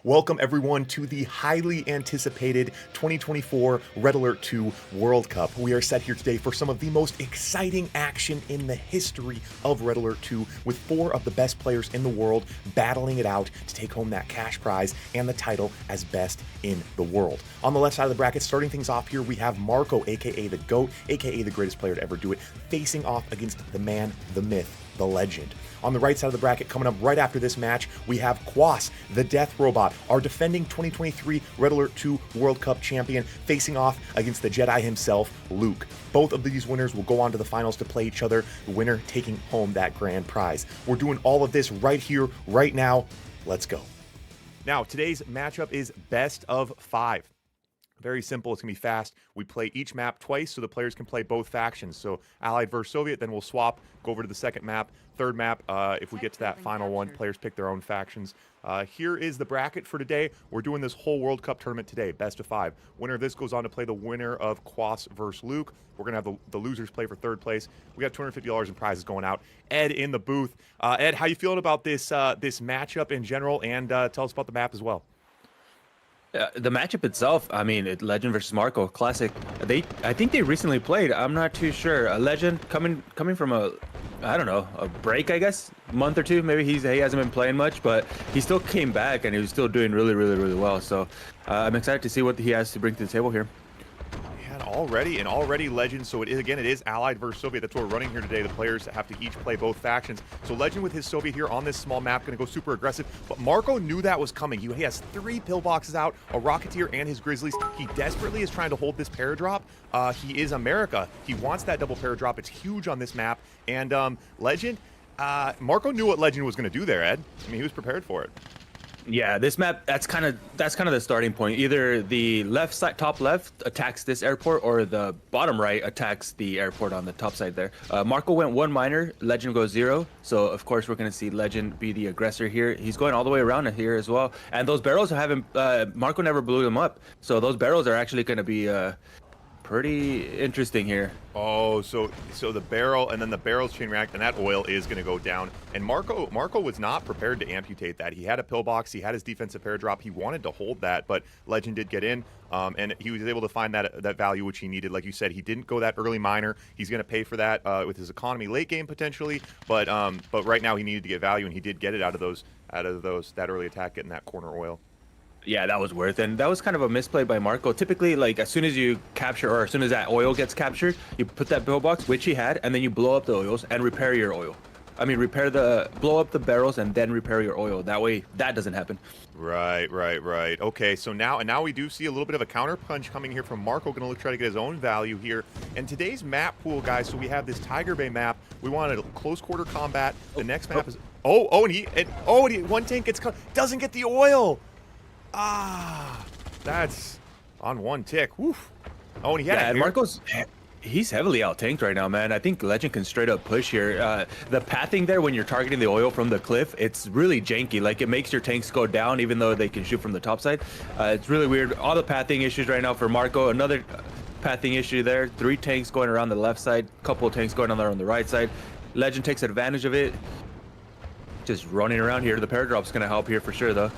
Welcome everyone to the highly anticipated 2024 Red Alert 2 World Cup. We are set here today for some of the most exciting action in the history of Red Alert 2, with 4 of the best players in the world battling it out to take home that cash prize and the title as best in the world. On the left side of the bracket, starting things off here, we have Marco, aka the GOAT, aka the greatest player to ever do it, facing off against the man, the myth, the legend. On the right side of the bracket, coming up right after this match, we have Quas, the Death Robot, our defending 2023 Red Alert 2 World Cup champion, facing off against the Jedi himself, Luke. Both of these winners will go on to the finals to play each other, the winner taking home that grand prize. We're doing all of this right here, right now. Let's go. Now, today's matchup is best of 5. Very simple. It's going to be fast. We play each map twice so the players can play both factions. So Allied versus Soviet, then we'll swap, go over to the second map. Third map, if we get to that final one, players pick their own factions. Here is the bracket for today. We're doing this whole World Cup tournament today, best of 5. Winner of this goes on to play the winner of Quas versus Luke. We're going to have the losers play for third place. We got $250 in prizes going out. Ed in the booth. Ed, how you feeling about this this matchup in general? And tell us about the map as well. The matchup itself, I mean, Legend versus Marco, classic. I think they recently played. I'm not too sure. A Legend coming from I don't know, a break, I guess, month or two. Maybe he hasn't been playing much, but he still came back and he was still doing really well. So I'm excited to see what he has to bring to the table here. And already Legend. So it is Allied versus Soviet. That's what we're running here today. The players have to each play both factions. So Legend with his Soviet here on this small map, going to go super aggressive. But Marco knew that was coming. He has 3 pillboxes out, a Rocketeer and his Grizzlies. He desperately is trying to hold this paradrop. He is America. He wants that double paradrop. It's huge on this map. And Legend, Marco knew what Legend was going to do there, Ed. I mean, he was prepared for it. Yeah, this map, that's kind of the starting point. Either the left side, top left attacks this airport, or the bottom right attacks the airport on the top side there. Marco went 1 miner, Legend goes 0. So of course we're going to see Legend be the aggressor here. He's going all the way around here as well. And those barrels haven't, Marco never blew them up. So those barrels are actually going to be pretty interesting here. Oh, so the barrel, and then the barrel's chain react, and that oil is going to go down. And Marco was not prepared to amputate that. He had a pillbox, he had his defensive paradrop, he wanted to hold that, but Legend did get in, and he was able to find that value which he needed. Like you said, he didn't go that early miner. He's going to pay for that with his economy late game potentially, but right now he needed to get value, and he did get it out of that early attack, getting that corner oil. Yeah, that was worth it. And that was kind of a misplay by Marco. Typically, like, as soon as you capture, or as soon as that oil gets captured, you put that pillbox, which he had, and then you blow up the oils and repair your oil. I mean, blow up the barrels and then repair your oil. That way, that doesn't happen. Right. Okay, so now we do see a little bit of a counter punch coming here from Marco. Going to try to get his own value here. And today's map pool, guys, so we have this Tiger Bay map. We wanted a close quarter combat. The next map is... and one tank doesn't get the oil! That's on 1 tick. Woof. Oh, and he had Marco's, he's heavily out tanked right now, man. I think Legend can straight up push here. The pathing there when you're targeting the oil from the cliff, it's really janky. Like, it makes your tanks go down even though they can shoot from the top side. It's really weird. All the pathing issues right now for Marco. Another pathing issue there. 3 tanks going around the left side, couple of tanks going on there on the right side. Legend takes advantage of it. Just running around here. The paradrop's going to help here for sure, though.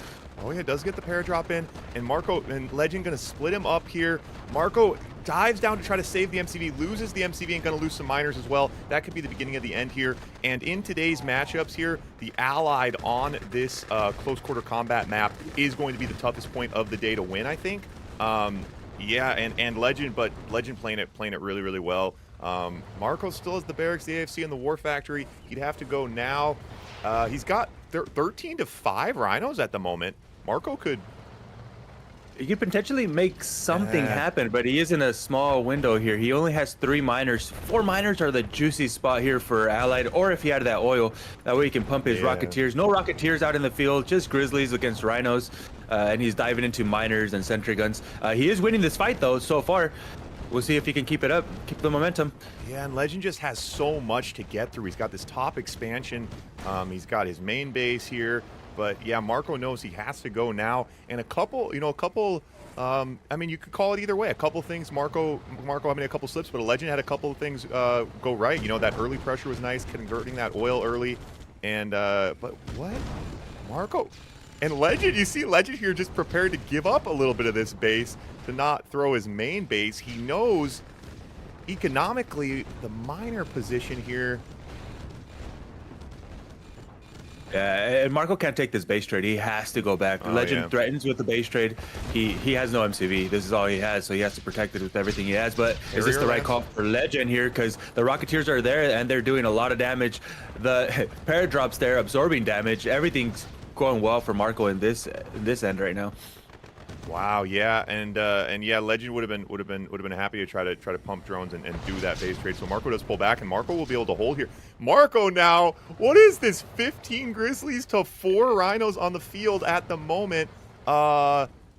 Oh yeah, does get the paradrop in, and Marco and Legend gonna split him up here. Marco dives down to try to save the MCV, loses the MCV, and gonna lose some miners as well. That could be the beginning of the end here. And in today's matchups here, the Allied on this close quarter combat map is going to be the toughest point of the day to win, I think. Yeah, and Legend, but Legend playing it really well. Marco still has the barracks, the AFC, and the War Factory. He'd have to go now. He's got 13 to 5 rhinos at the moment. Marco could... He could potentially make something happen, but he is in a small window here. He only has 3 miners. 4 miners are the juicy spot here for Allied, or if he had that oil, that way he can pump his Rocketeers. No Rocketeers out in the field, just Grizzlies against Rhinos, and he's diving into miners and sentry guns. He is winning this fight, though, so far. We'll see if he can keep it up, keep the momentum. Yeah, and Legend just has so much to get through. He's got this top expansion. He's got his main base here. But yeah, Marco knows he has to go now. And a couple, I mean, you could call it either way. A couple things, Marco having a couple slips, but a Legend had a couple of things go right. You know, that early pressure was nice, converting that oil early. And, but what? Marco And Legend, you see Legend here just prepared to give up a little bit of this base to not throw his main base. He knows economically the miner position here. Yeah, and Marco can't take this base trade. He has to go back. Legend threatens with the base trade. He has no MCV. This is all he has, so he has to protect it with everything he has. But is this the right call for Legend here? Because the Rocketeers are there, and they're doing a lot of damage. The Paradrop's there, absorbing damage. Everything's going well for Marco in this end right now. Wow, yeah, and yeah, Legend would have been happy to try to pump drones and do that base trade. So Marco does pull back, and Marco will be able to hold here. Marco now, what is this? 15 Grizzlies to 4 Rhinos on the field at the moment.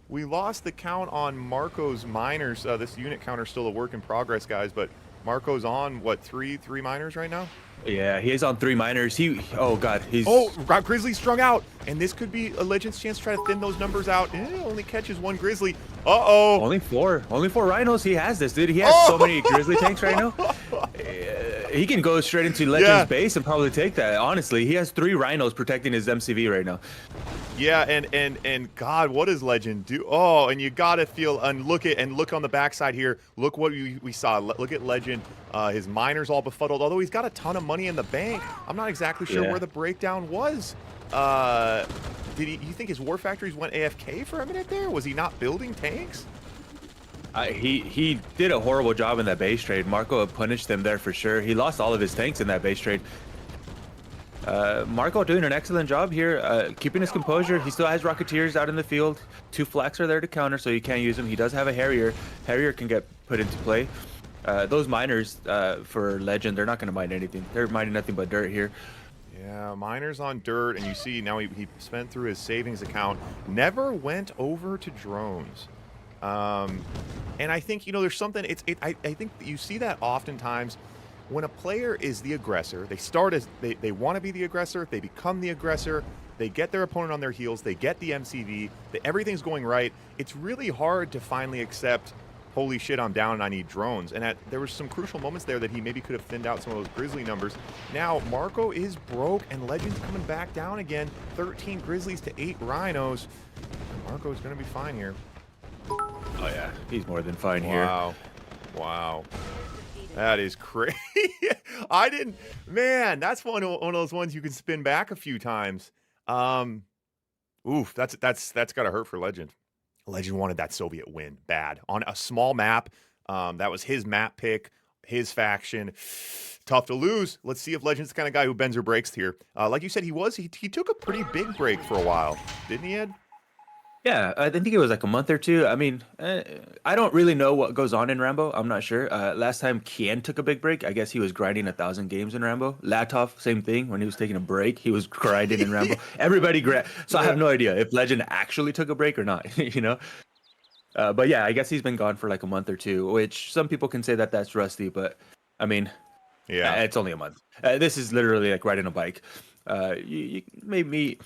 We lost the count on Marco's miners. This unit counter is still a work in progress, guys, but Marco's on what, three miners right now? Yeah, he is on 3 miners. Oh god, he's got Grizzly strung out, and this could be a Legend's chance to try to thin those numbers out. Only catches 1 Grizzly. Only 4 Rhinos. He has this, dude. He has so many Grizzly tanks right now. He can go straight into Legend's base and probably take that. Honestly, he has 3 Rhinos protecting his MCV right now. Yeah, and God, what does Legend do? Oh, and you gotta feel and look on the backside here. Look what we saw. Look at Legend. His miners all befuddled. Although he's got a ton of money in the bank, I'm not exactly sure where the breakdown was. You think his war factories went AFK for a minute there? Was he not building tanks? He did a horrible job in that base trade. Marco punished them there for sure. He lost all of his tanks in that base trade. Marco doing an excellent job here, keeping his composure. He still has Rocketeers out in the field. 2 flaks are there to counter, so you can't use them. He does have a Harrier. Harrier can get put into play. Those miners for Legend, they're not going to mine anything. They're mining nothing but dirt here. Yeah, miners on dirt, and you see now he spent through his savings account. Never went over to drones. And I think, there's something, I think you see that oftentimes when a player is the aggressor. They start as, they want to be the aggressor, they become the aggressor, they get their opponent on their heels, they get the MCV, everything's going right. It's really hard to finally accept, holy shit, I'm down and I need drones. And there was some crucial moments there that he maybe could have thinned out some of those Grizzly numbers. Now, Marco is broke, and Legend's coming back down again. 13 Grizzlies to 8 Rhinos. Marco's going to be fine here. Oh yeah, he's more than fine here. Wow. That is crazy. Man, that's one of those ones you can spin back a few times. Oof, that's got to hurt for Legend. Legend wanted that Soviet win bad on a small map. That was his map pick, his faction. Tough to lose. Let's see if Legend's the kind of guy who bends or breaks here. Like you said, he took a pretty big break for a while, didn't he, Ed? Yeah, I think it was like a month or 2. I mean, I don't really know what goes on in Rambo. I'm not sure. Last time Kien took a big break, I guess he was grinding 1,000 games in Rambo. Latov, same thing. When he was taking a break, he was grinding in Rambo. Everybody So I have no idea if Legend actually took a break or not, But yeah, I guess he's been gone for like a month or 2, which some people can say that that's rusty, but I mean, yeah, it's only a month. This is literally like riding a bike. You maybe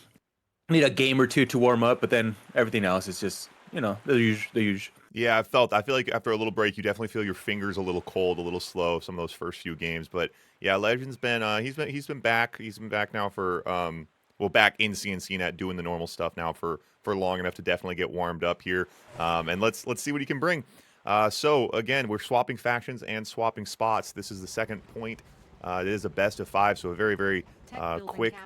need a game or 2 to warm up, but then everything else is just, the usual. Yeah, I feel like after a little break, you definitely feel your fingers a little cold, a little slow, some of those first few games. But yeah, Legend's been he's been back. He's been back now for back in CNC net doing the normal stuff now for long enough to definitely get warmed up here. And let's see what he can bring. So again, we're swapping factions and swapping spots. This is the second point. It is a best of 5, so a very, very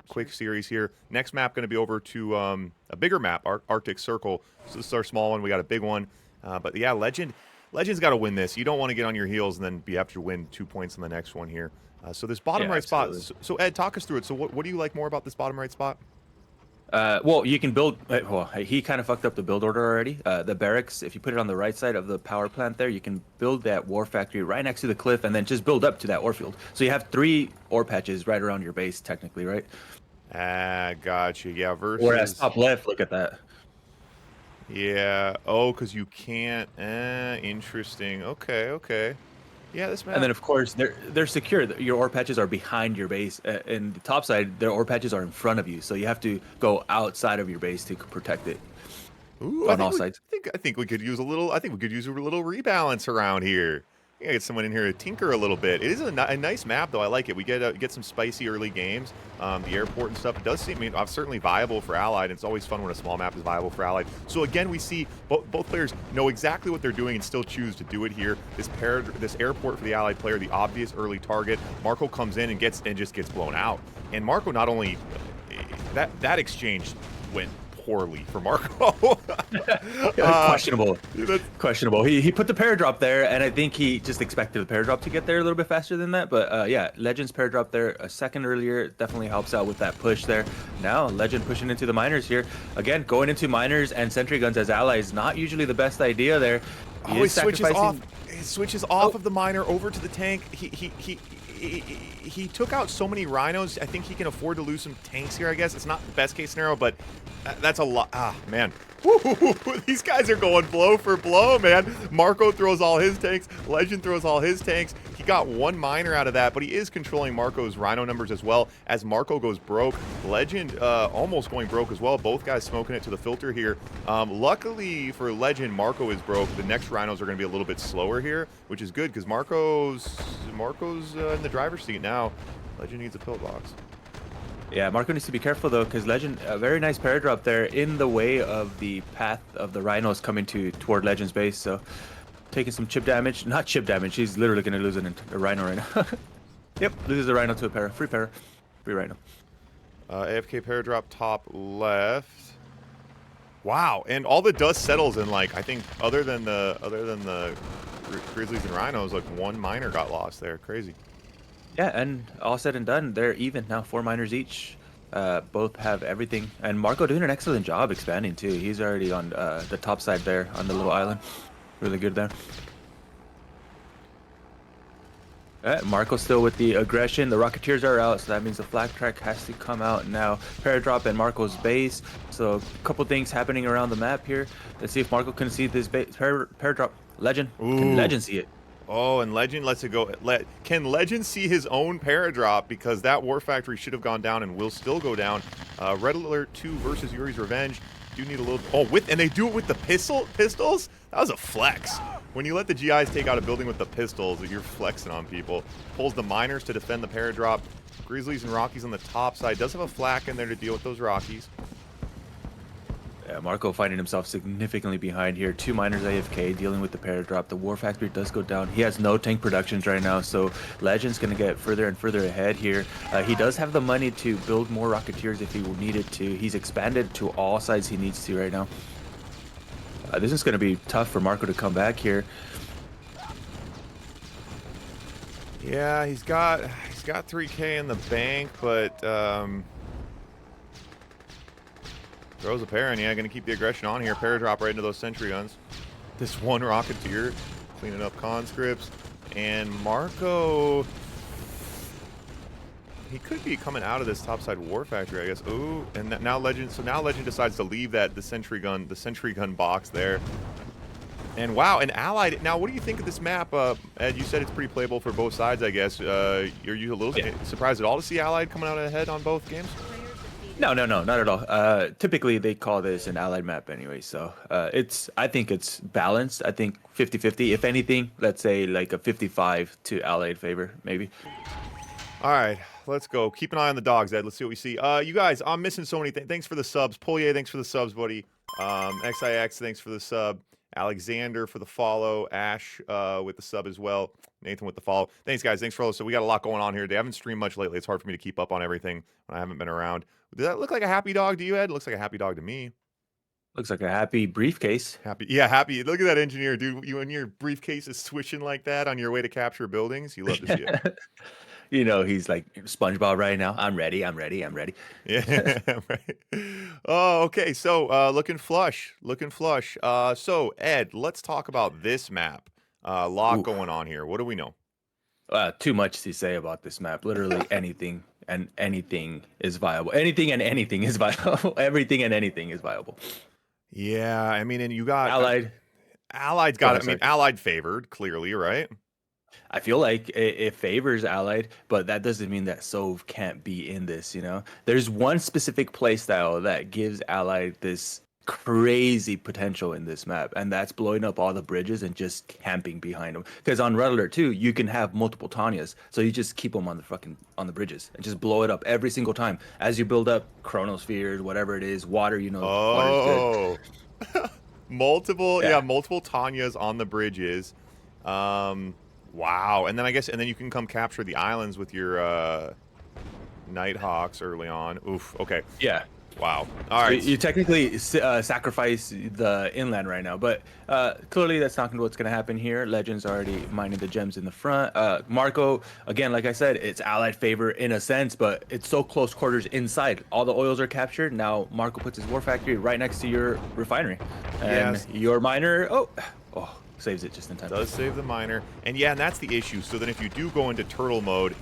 quick series here. Next map going to be over to a bigger map, Arctic Circle. So this is our small one. We got a big one. But yeah, Legend's got to win this. You don't want to get on your heels and then have to win 2 points on the next one here. So this bottom right spot. So Ed, talk us through it. So what do you like more about this bottom right spot? Well, you can build. Well, he kind of fucked up the build order already. The barracks, if you put it on the right side of the power plant there, you can build that war factory right next to the cliff and then just build up to that ore field. So you have 3 ore patches right around your base, technically, right? Gotcha. Yeah, versus. Whereas top left, look at that. Yeah. Oh, because you can't. Interesting. Okay. Yeah, this map. And then, of course, they're secure. Your ore patches are behind your base. And the top side, their ore patches are in front of you. So you have to go outside of your base to protect it. Ooh, on all sides. I think we could use a little. I think we could use a little rebalance around here. Yeah, get someone in here to tinker a little bit. It is a nice map, though. I like it. We get some spicy early games. The airport and stuff. It does seem, I mean, certainly viable for Allied. It's always fun when a small map is viable for Allied. So again, we see both players know exactly what they're doing and still choose to do it here. This airport for the Allied player, the obvious early target. Marco comes in and just gets blown out. And Marco not only that exchange went poorly for Marco. Questionable. Questionable. He put the paradrop there, and I think he just expected the paradrop to get there a little bit faster than that. But yeah, Legend's paradrop there a second earlier definitely helps out with that push there. Now Legend pushing into the miners here. Again, going into miners and sentry guns as allies, not usually the best idea there. He switches off. He switches off of the miner over to the tank. He took out so many rhinos. I think he can afford to lose some tanks here, I guess. It's not the best case scenario, but that's a lot. Ah, man. Woo, these guys are going blow for blow, man. Marco throws all his tanks. Legend throws all his tanks. He got one miner out of that, but he is controlling Marco's rhino numbers as well. As Marco goes broke, Legend almost going broke as well. Both guys smoking it to the filter here. Luckily for Legend, Marco is broke. The next rhinos are going to be a little bit slower here, which is good because Marco's in the driver's seat now. Legend needs a pillbox. Yeah, Marco needs to be careful though, because Legend, a very nice paradrop there in the way of the path of the rhinos coming toward Legend's base. So taking some chip damage, not chip damage. He's literally going to lose a rhino right now. Yep, loses a rhino to a free rhino. AFK paradrop top left. Wow, and all the dust settles in, like, I think other than the Grizzlies and Rhinos, like one miner got lost there. Crazy. Yeah, and all said and done, they're even now, 4 miners each. Both have everything, and Marco doing an excellent job expanding too. He's already on the top side there on the little island. Really good there. Marco still with the aggression. The Rocketeers are out, so that means the flag track has to come out now. Paradrop at Marco's base. So a couple things happening around the map here. Let's see if Marco can see this base. Paradrop. Legend. Ooh. Can Legend see it? Oh, and Legend lets it go. Can Legend see his own paradrop? Because that War Factory should have gone down and will still go down. Red Alert 2 versus Yuri's Revenge. Do need a little. Oh, and they do it with the pistols? That was a flex. When you let the GIs take out a building with the pistols, you're flexing on people. Pulls the miners to defend the paradrop. Grizzlies and Rockies on the top side. Does have a flak in there to deal with those Rockies. Yeah, Marco finding himself significantly behind here. 2 miners AFK dealing with the paradrop. The War Factory does go down. He has no tank productions right now, so Legend's going to get further and further ahead here. He does have the money to build more Rocketeers if he needed to. He's expanded to all sides he needs to right now. This is going to be tough for Marco to come back here. Yeah, he's got 3K in the bank, but throws a pair, and yeah, going to keep the aggression on here. Paradrop right into those sentry guns. This one Rocketeer cleaning up conscripts, and Marco, he could be coming out of this topside War Factory, I guess. Ooh, and now Legend. So now Legend decides to leave the sentry gun box there. And wow, an Allied. Now, what do you think of this map? Ed, you said it's pretty playable for both sides, I guess. You're a little surprised at all to see Allied coming out ahead on both games? No, not at all. Typically, they call this an allied map anyway, so I think it's balanced. I think 50-50. If anything, let's say like a 55 to allied favor, maybe. All right, let's go. Keep an eye on the dogs, Ed. Let's see what we see. You guys, I'm missing so many things. Thanks for the subs. Polier, thanks for the subs, buddy. XIX, thanks for the sub. Alexander for the follow. Ash with the sub as well. Nathan with the follow. Thanks, guys. Thanks for all. So we got a lot going on here. They haven't streamed much lately. It's hard for me to keep up on everything when I haven't been around. Does that look like a happy dog to you, Ed? It looks like a happy dog to me. Looks like a happy briefcase. Happy. Yeah, happy. Look at that engineer, dude. You and your briefcase is swishing like that on your way to capture buildings. You love to see it. You know, he's like SpongeBob right now. I'm ready. Yeah, right. Oh, okay. So, looking flush. So, Ed, let's talk about this map. A lot going on here. What do we know? Too much to say about this map. Literally anything and anything is viable. Anything and anything is viable. Everything and anything is viable. Yeah, I mean, and you got Allied. Allied's got it. I mean, Allied favored, clearly, right? I feel like it favors Allied, but that doesn't mean that Sov can't be in this, you know? There's one specific playstyle that gives Allied this crazy potential in this map, and that's blowing up all the bridges and just camping behind them. Because on Red Alert 2, you can have multiple Tanyas, so you just keep them on the bridges and just blow it up every single time as you build up chronospheres, whatever it is, water. You know, water's good. Oh, multiple, yeah, Yeah, multiple Tanyas on the bridges. Wow. And then I guess, and then you can come capture the islands with your Nighthawks early on. Oof. Okay. yeah. Wow. All So right. you technically sacrifice the inland right now, but clearly that's not what's going to happen here. Legends already mining the gems in the front. Marco, again, like I said, it's allied favor in a sense, but it's so close quarters inside. All the oils are captured. Now Marco puts his war factory right next to your refinery, and Yes. your miner, oh, saves it just in time. Does save the miner. And yeah, and that's the issue. So then if you do go into turtle mode,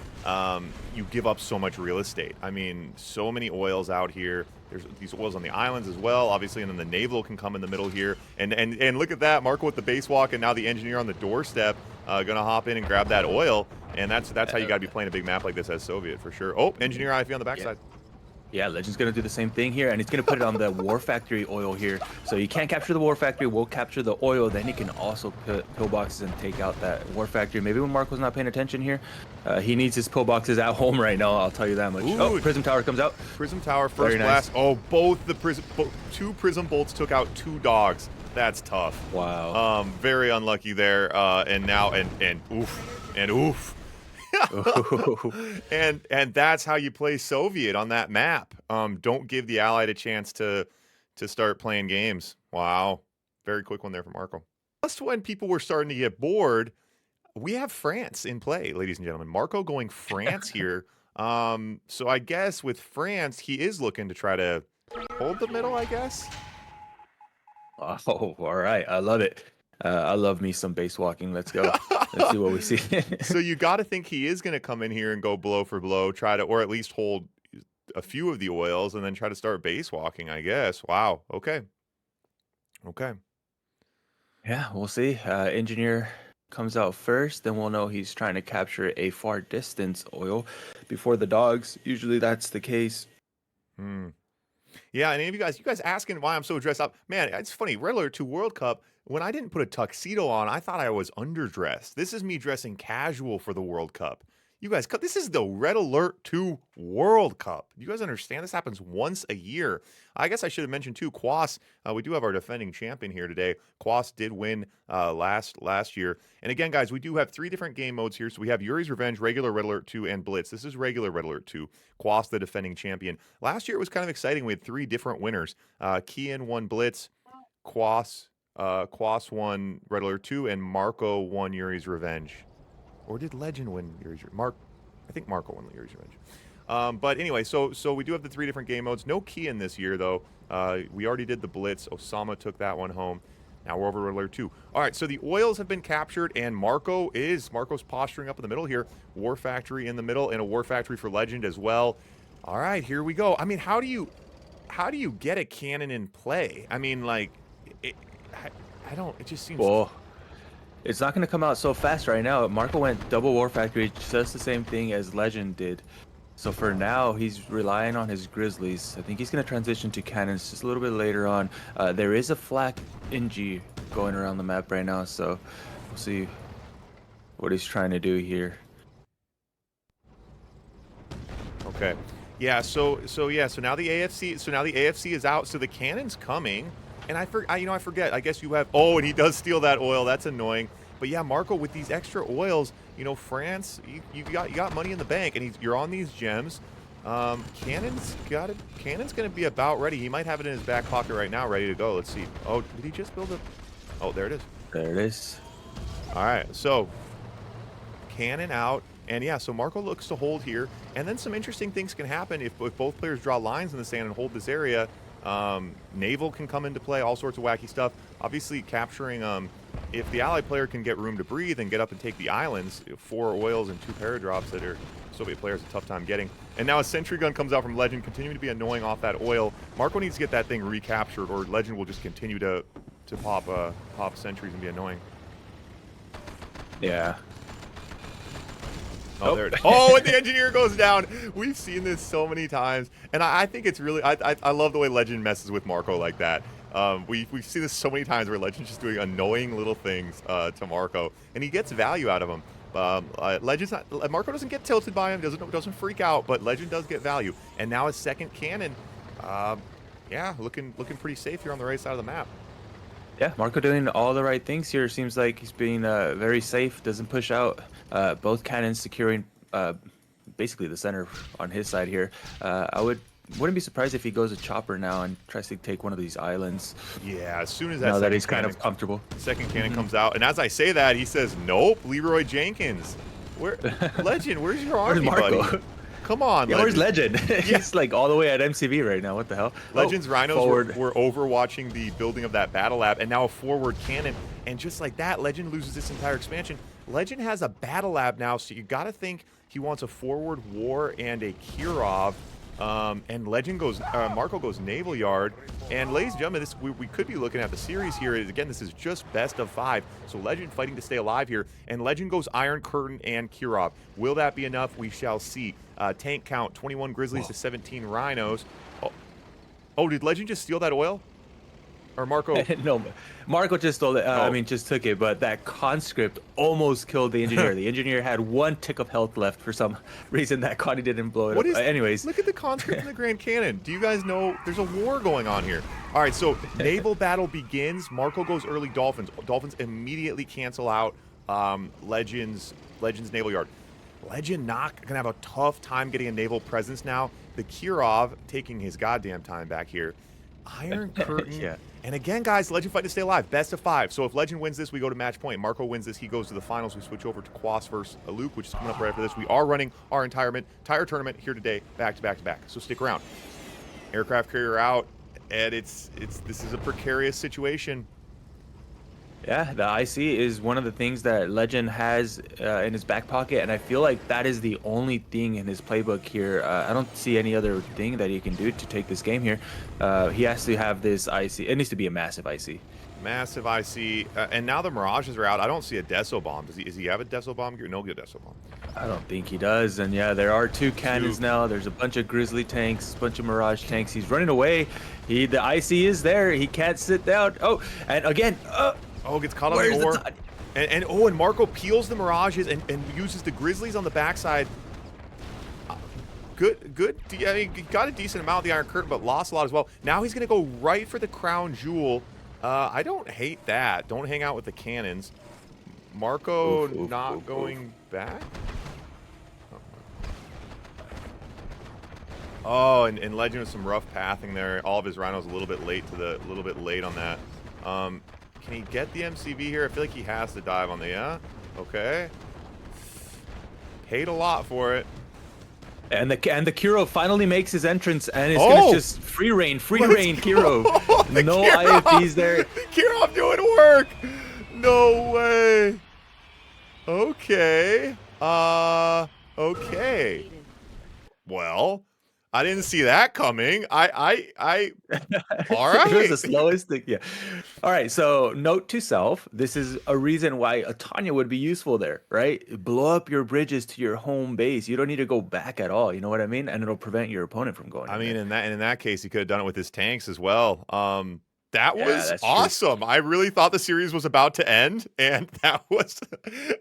you give up so much real estate. I mean, so many oils out here. There's these oils on the islands as well, obviously, and then the naval can come in the middle here. And look at that, Marco with the base walk, and now the engineer on the doorstep, gonna hop in and grab that oil. And that's how you gotta be playing a big map like this as Soviet for sure. Oh, engineer IV on the backside. Yeah, Legend's gonna do the same thing here, and he's gonna put it on the War Factory oil here. So you can't capture the War Factory, we'll capture the oil, then he can also put pillboxes and take out that War Factory. Maybe when Marco's not paying attention here, he needs his pillboxes at home right now, I'll tell you that much. Ooh. Oh, Prism Tower comes out. Prism Tower, first Very blast. nice. Oh, two Prism Bolts took out 2 dogs. That's tough. Wow. Very unlucky there. And now, and oof, and oof. and that's how you play Soviet on that map. Don't give the Allied a chance to start playing games. Wow, very quick one there from Marco. Just when people were starting to get bored, we have France in play, ladies and gentlemen. Marco going France here. So I guess with France, he is looking to try to hold the middle, I guess. Oh, all right. I love it. I love me some base walking. Let's go. Let's see what we see. So you got to think he is going to come in here and go blow for blow, try to, or at least hold a few of the oils and then try to start base walking, I guess. Wow. Okay. Okay. Yeah, we'll see. Engineer comes out first, then we'll know he's trying to capture a far distance oil before the dogs. Usually that's the case. Hmm. Yeah, and any of you guys asking why I'm so dressed up. Man, it's funny. Red Alert 2 World Cup, when I didn't put a tuxedo on, I thought I was underdressed. This is me dressing casual for the World Cup. You guys, this is the Red Alert 2 World Cup. You guys understand? This happens once a year. I guess I should have mentioned too, Quas, we do have our defending champion here today. Quas did win last year. And again, guys, we do have 3 different game modes here. So we have Yuri's Revenge, regular Red Alert 2, and Blitz. This is regular Red Alert 2. Quas, the defending champion. Last year it was kind of exciting. We had 3 different winners. Kian won Blitz, Quas won Red Alert 2, and Marco won Yuri's Revenge. Or did Legend win Yuri's Revenge? I think Marco won Yuri's Revenge. But anyway, so we do have the 3 different game modes. No Kian this year, though. We already did the Blitz. Osama took that one home. Now we're over to Red Alert 2. All right, so the oils have been captured, and Marco's posturing up in the middle here. War Factory in the middle, and a War Factory for Legend as well. All right, here we go. I mean, how do you get a cannon in play? I mean, like, I don't. It just seems. Well, it's not going to come out so fast right now. Marco went double War Factory, just the same thing as Legend did. So for now, he's relying on his Grizzlies. I think he's going to transition to cannons just a little bit later on. There is a flak NG going around the map right now, so we'll see what he's trying to do here. Okay. Yeah, so now the AFC is out, so the cannon's coming. And I forget. I guess you have. Oh, and he does steal that oil. That's annoying. But yeah, Marco, with these extra oils, France, you got money in the bank, and you're on these gems. Cannon's gonna be about ready. He might have it in his back pocket right now, ready to go. Let's see. Oh, did he just build a? Oh, there it is. There it is. All right, so cannon out, and yeah, so Marco looks to hold here, and then some interesting things can happen if both players draw lines in the sand and hold this area. Naval can come into play, all sorts of wacky stuff. Obviously, capturing, if the Allied player can get room to breathe and get up and take the islands, 4 oils and 2 paradrops that are Soviet players a tough time getting. And now a sentry gun comes out from Legend, continuing to be annoying off that oil. Marco needs to get that thing recaptured, or Legend will just continue to pop sentries and be annoying. Yeah. Oh, there it is. Oh, and the engineer goes down. We've seen this so many times. And I think it's really, I love the way Legend messes with Marco like that. We've seen this so many times where Legend's just doing annoying little things to Marco, and he gets value out of him. Legend's not, Marco doesn't get tilted by him, doesn't freak out, but Legend does get value. And now his second cannon, yeah, looking pretty safe here on the right side of the map. Yeah, Marco doing all the right things here. Seems like he's being very safe, doesn't push out. Both cannons securing basically the center on his side here. Wouldn't be surprised if he goes a chopper now and tries to take one of these islands. Yeah, as soon as that now that he's kind of comfortable. Second cannon comes out, and as I say that, he says, "Nope, Leroy Jenkins." Where, Legend? Where's your army, buddy? Come on, yeah, Legend. Where's Legend? He's like all the way at MCV right now. What the hell? Legend's Rhinos were overwatching the building of that battle lab, and now a forward cannon. And just like that, Legend loses this entire expansion. Legend has a battle lab now, so you got to think he wants a forward war and a Kirov. And Legend goes, Marco goes Naval Yard. And ladies and gentlemen, we could be looking at the series here. Again, this is just best of 5. So Legend fighting to stay alive here. And Legend goes Iron Curtain and Kirov. Will that be enough? We shall see. Tank count, 21 Grizzlies to 17 Rhinos. Oh, did Legend just steal that oil? Or Marco? No, Marco just stole it. I mean, just took it. But that conscript almost killed the engineer. The engineer had 1 tick of health left for some reason. That Connie didn't blow it up. Anyways, look at the conscript in the Grand Cannon. Do you guys know there's a war going on here? All right, so naval battle begins. Marco goes early Dolphins. Dolphins immediately cancel out Legend's Naval Yard. Legend not gonna have a tough time getting a naval presence now. The Kirov taking his goddamn time back here. Iron Curtain. Yeah. And again, guys, Legend fight to stay alive. Best of 5. So if Legend wins this, we go to match point. Marco wins this, he goes to the finals. We switch over to Quas versus Luke, which is coming up right after this. We are running our entire tournament here today, back to back to back. So stick around. Aircraft carrier out, and this is a precarious situation. Yeah, the IC is one of the things that Legend has in his back pocket, and I feel like that is the only thing in his playbook here. I don't see any other thing that he can do to take this game here. He has to have this IC. It needs to be a massive IC. Massive IC, and now the Mirages are out. I don't see a Deso Bomb. Does he have a Deso Bomb? No good Deso Bomb. I don't think he does, and yeah, there are 2 cannons now. There's a bunch of Grizzly tanks, a bunch of Mirage tanks. He's running away. The IC is there. He can't sit down. Oh, and again, gets caught on the ore. And Marco peels the Mirages and uses the Grizzlies on the backside. Good. I mean, he got a decent amount of the Iron Curtain, but lost a lot as well. Now he's going to go right for the Crown Jewel. I don't hate that. Don't hang out with the cannons. Marco not going back? Oh, and Legend with some rough pathing there. All of his Rhinos a little bit late on that. Can he get the MCV here? I feel like he has to dive on the, yeah? Okay. Paid a lot for it. And the Kiro finally makes his entrance and is gonna just free reign Kiro. No IFBs there. Kirov doing work. No way. Okay. Okay. Well, I didn't see that coming. All right. It was the slowest thing. Yeah. All right. So note to self, this is a reason why a Tanya would be useful there, right? Blow up your bridges to your home base. You don't need to go back at all. You know what I mean? And it'll prevent your opponent from going. I mean, in that case, he could have done it with his tanks as well. That was awesome. True. I really thought the series was about to end, and that was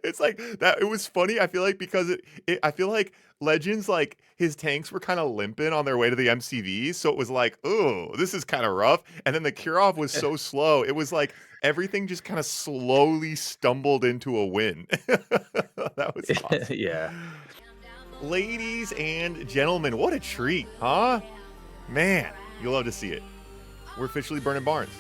it's like that. It was funny. I feel like because I feel like Legends, like his tanks were kind of limping on their way to the MCV, so it was like, oh, this is kind of rough. And then the Kirov was so slow. It was like everything just kind of slowly stumbled into a win. That was awesome. Yeah. Ladies and gentlemen, what a treat, huh? Man, you'll love to see it. We're officially burning barns.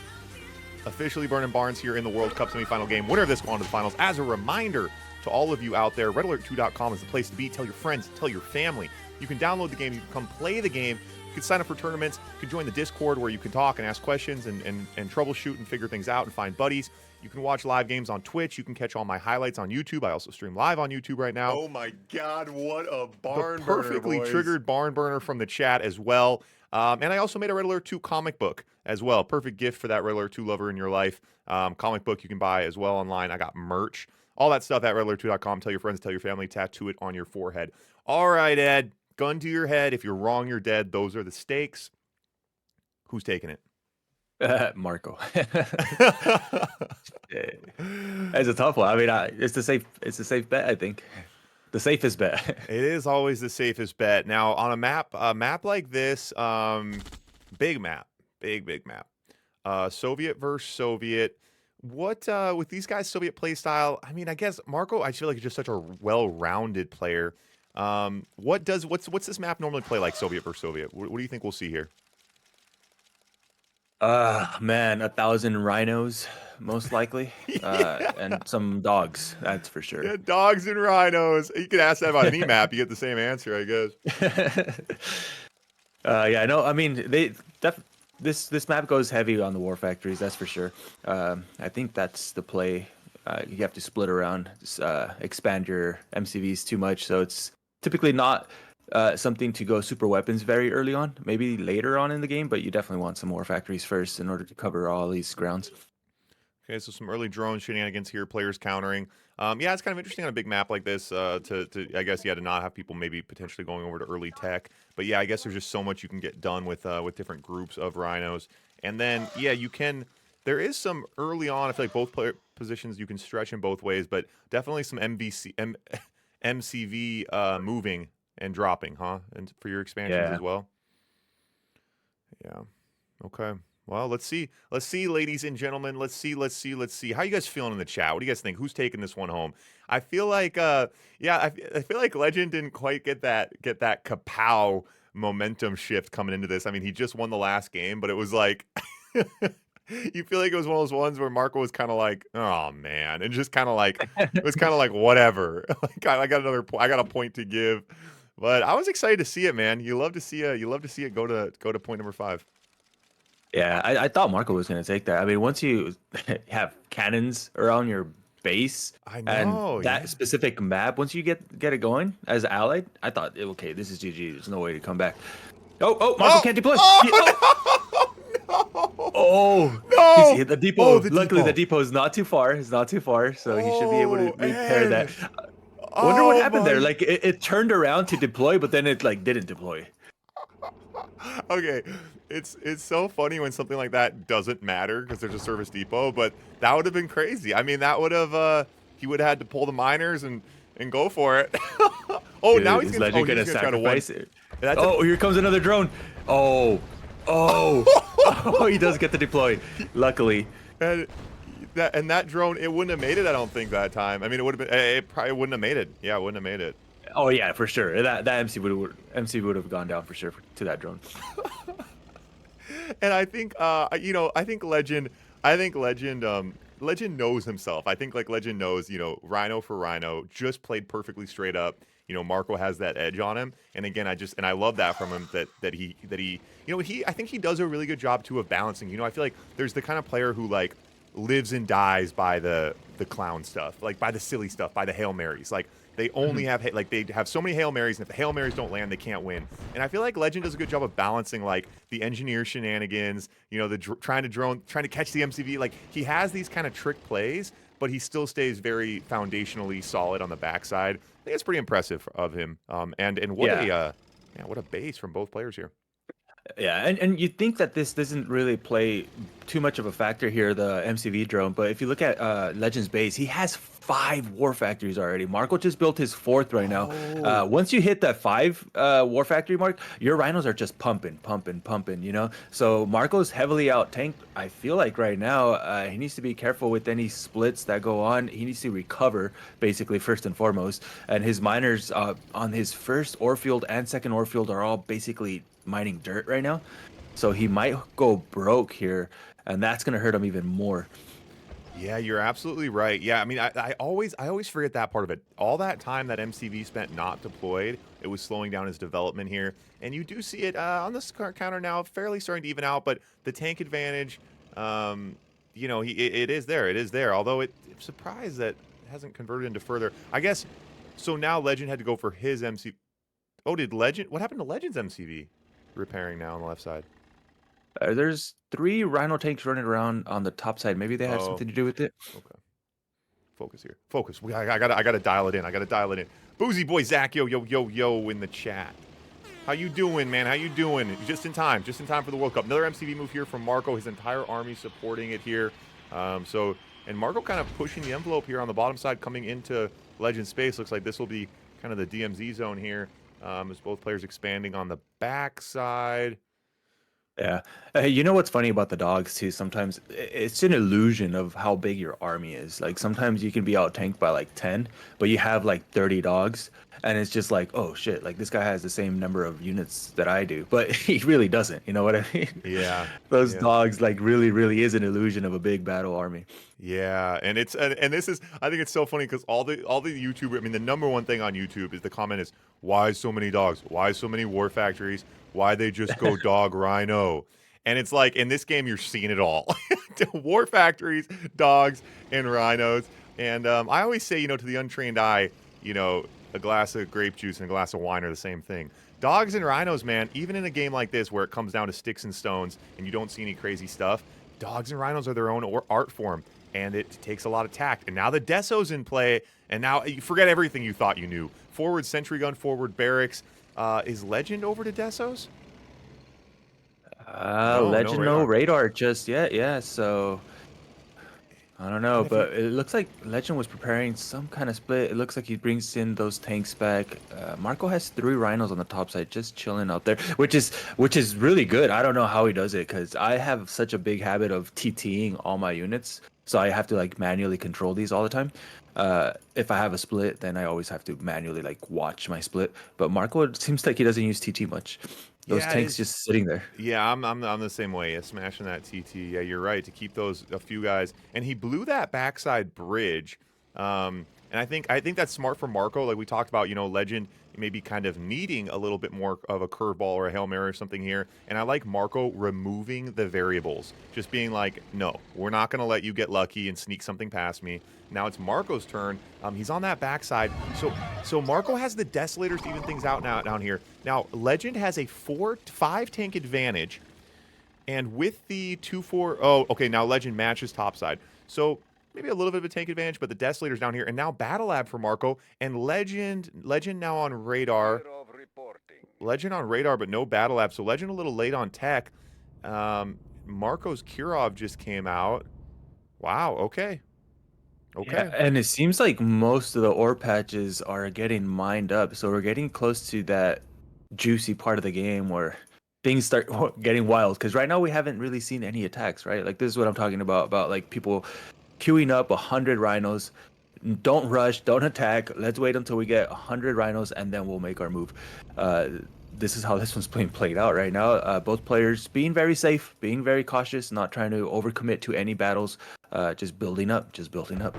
Officially burning barns here in the World Cup semifinal game. Winner of this go on to the finals. As a reminder to all of you out there, redalert2.com is the place to be. Tell your friends, tell your family. You can download the game. You can come play the game. You can sign up for tournaments. You can join the Discord where you can talk and ask questions and troubleshoot and figure things out and find buddies. You can watch live games on Twitch. You can catch all my highlights on YouTube. I also stream live on YouTube right now. Oh my God, what a barn burner, perfectly triggered barn burner from the chat as well. And I also made a Red Alert 2 comic book as well. Perfect gift for that Red Alert 2 lover in your life. Comic book you can buy as well online. I got merch. All that stuff at redalert2.com. Tell your friends, tell your family, tattoo it on your forehead. All right, Ed. Gun to your head. If you're wrong, you're dead. Those are the stakes. Who's taking it? Marco. Yeah, it's a tough one. I mean, it's the safe bet. I think the safest bet. It is always the safest bet. Now on a map like this, big map, big map. Soviet versus Soviet. What with these guys' Soviet play style? I mean, I guess Marco, I feel like he's just such a well-rounded player. What's this map normally play like Soviet versus Soviet? What do you think we'll see here? Man, 1,000 rhinos, most likely, Yeah. and some dogs. That's for Yeah, sure. dogs and rhinos. You could ask that about any map, you get the same answer, I guess. Yeah, no, I mean this map goes heavy on the war factories, that's for sure. I think that's the play. You have to split around, expand your MCVs too much, so it's typically not something to go super weapons very early on. Maybe later on in the game, but you definitely want some war factories first in order to cover all these grounds. Okay, so some early drone shenanigans here, players countering. Yeah, it's kind of interesting on a big map like this to I guess, yeah, to not have people maybe potentially going over to early tech. But yeah, I guess there's just so much you can get done with different groups of rhinos. And then, yeah, you can, there is some early on, I feel like both player positions you can stretch in both ways, but definitely some MCV moving and dropping, huh? And for your expansions Yeah. as well. Yeah. Okay. Well, let's see. Let's see, ladies and gentlemen. Let's see. How you guys feeling in the chat? What do you guys think? Who's taking this one home? I feel like yeah, I feel like Legend didn't quite get that kapow momentum shift coming into this. I mean, he just won the last game, but it was like you feel like it was one of those ones where Marco was kind of like, "Oh man," and just kind of like it was kind of like whatever. Like I got I got a point to give. But I was excited to see it, man. You love to see it go to point number 5. Yeah, I thought Marco was going to take that. I mean, once you have cannons around your base I and know, yeah. that specific map, once you get it going as allied, I thought, okay, this is GG. There's no way to come back. Oh, Marco Oh! can't deploy. Oh, Oh, he's no! hit the Oh, depot. the Luckily, the depot. depot is not too far. It's not too far, so he should be able to Oh, repair that. and I wonder what oh happened there. my. Like it turned around to deploy, but then it like didn't deploy. Okay, it's so funny when something like that doesn't matter because there's a service depot, but that would have been crazy. I mean, that would have he would have had to pull the miners and go for it. Oh, now Dude, he's is gonna Legend he's gonna gonna try to one. sacrifice it? That's a Oh, here comes another drone. Oh, oh, oh, he does get to deploy. Luckily. and that drone, it wouldn't have made it, I don't think, that time. I mean, it would have been, it probably wouldn't have made it. Yeah, it wouldn't have made it. Oh yeah, for sure. That MC would have gone down for sure to that drone. And I think, Legend knows himself. I think like Legend knows, Rhino for Rhino just played perfectly straight up. Marco has that edge on him, and again, I love that from him that he, I think he does a really good job too of balancing. I feel like there's the kind of player who like lives and dies by the clown stuff, like by the silly stuff, by the Hail Marys, like. They only have they have so many Hail Marys, and if the Hail Marys don't land, they can't win. And I feel like Legend does a good job of balancing like the engineer shenanigans, trying to catch the MCV. Like he has these kind of trick plays, but he still stays very foundationally solid on the backside. I think it's pretty impressive of him. And what what a base from both players here. Yeah, and you'd think that this doesn't really play too much of a factor here, the MCV drone, but if you look at Legend's base, he has 5 war factories already. Marco just built his 4th right now. Oh. Once you hit that 5 war factory mark, your rhinos are just pumping. So Marco's heavily out tanked. I feel like right now he needs to be careful with any splits that go on. He needs to recover, basically, first and foremost. And his miners on his first ore field and second ore field are all basically mining dirt right now, so he might go broke here, and that's gonna hurt him even more. Yeah, you're absolutely right. Yeah, I mean, I always forget that part of it. All that time that MCV spent not deployed, it was slowing down his development here, and you do see it on this counter now, fairly starting to even out. But the tank advantage, it is there. It is there. Although I'm surprised that it hasn't converted into further. I guess so. Now Legend had to go for his MC. Oh, did Legend? What happened to Legend's MCV? Repairing now on the left side. There's 3 rhino tanks running around on the top side. Maybe they have something to do with it. Okay. Focus here. Focus. I gotta dial it in. Boozy boy Zach, yo in the chat. How you doing, man? How you doing? Just in time for the World Cup. Another MCV move here from Marco. His entire army supporting it here. And Marco kind of pushing the envelope here on the bottom side, coming into Legend space. Looks like this will be kind of the DMZ zone here, as both players expanding on the back side. Yeah. You know what's funny about the dogs too? Sometimes it's an illusion of how big your army is. Like sometimes you can be out tanked by like 10, but you have like 30 dogs, and it's just like, oh shit, like this guy has the same number of units that I do, but he really doesn't. You know what I mean? Yeah. Those Yeah. dogs like really is an illusion of a big battle army. Yeah, and this is, I think it's so funny because all the YouTube, I mean, the number one thing on YouTube is the comment is, why so many dogs? Why so many war factories? Why they just go dog rhino? And it's like in this game you're seeing it all: war factories, dogs, and rhinos. And I always say, to the untrained eye, a glass of grape juice and a glass of wine are the same thing. Dogs and rhinos, man, even in a game like this where it comes down to sticks and stones and you don't see any crazy stuff, dogs and rhinos are their own art form, and it takes a lot of tact. And now the Deso's in play, and now you forget everything you thought you knew. Forward sentry gun, forward barracks. Is Legend over to Desos? No Legend no radar. radar just yet. Yeah, so I don't know, And if you, but it looks like Legend was preparing some kind of split. It looks like he brings in those tanks back. Marco has 3 rhinos on the top side, just chilling out there, which is really good. I don't know how he does it because I have such a big habit of TTing all my units, so I have to like manually control these all the time. If I have a split, then I always have to manually like watch my split. But Marco, it seems like he doesn't use TT much. Those yeah, it tanks is. just sitting there. Yeah, I'm the same way. Yeah, smashing that TT. Yeah, you're right, to keep those a few guys. And he blew that backside bridge. And I think that's smart for Marco. Like we talked about, Legend maybe kind of needing a little bit more of a curveball or a Hail Mary or something here. And I like Marco removing the variables. Just being like, no, we're not going to let you get lucky and sneak something past me. Now it's Marco's turn. He's on that backside. So Marco has the Desolators to even things out now down here. Now, Legend has a 4-5 tank advantage. And with the 2-4... Oh, okay, now Legend matches topside. So maybe a little bit of a tank advantage, but the Desolators down here. And now Battle Lab for Marco. And Legend now on radar. Legend on radar, but no Battle Lab. So Legend a little late on tech. Marco's Kirov just came out. Wow, okay. Yeah, Okay. and it seems like most of the ore patches are getting mined up, so we're getting close to that juicy part of the game where things start getting wild. Because right now we haven't really seen any attacks, right? Like this is what I'm talking about like people queuing up 100 rhinos. Don't rush, don't attack. Let's wait until we get 100 rhinos and then we'll make our move. Uh, this is how this one's being played out right now. Both players being very safe, being very cautious, not trying to overcommit to any battles. Just building up, just building up.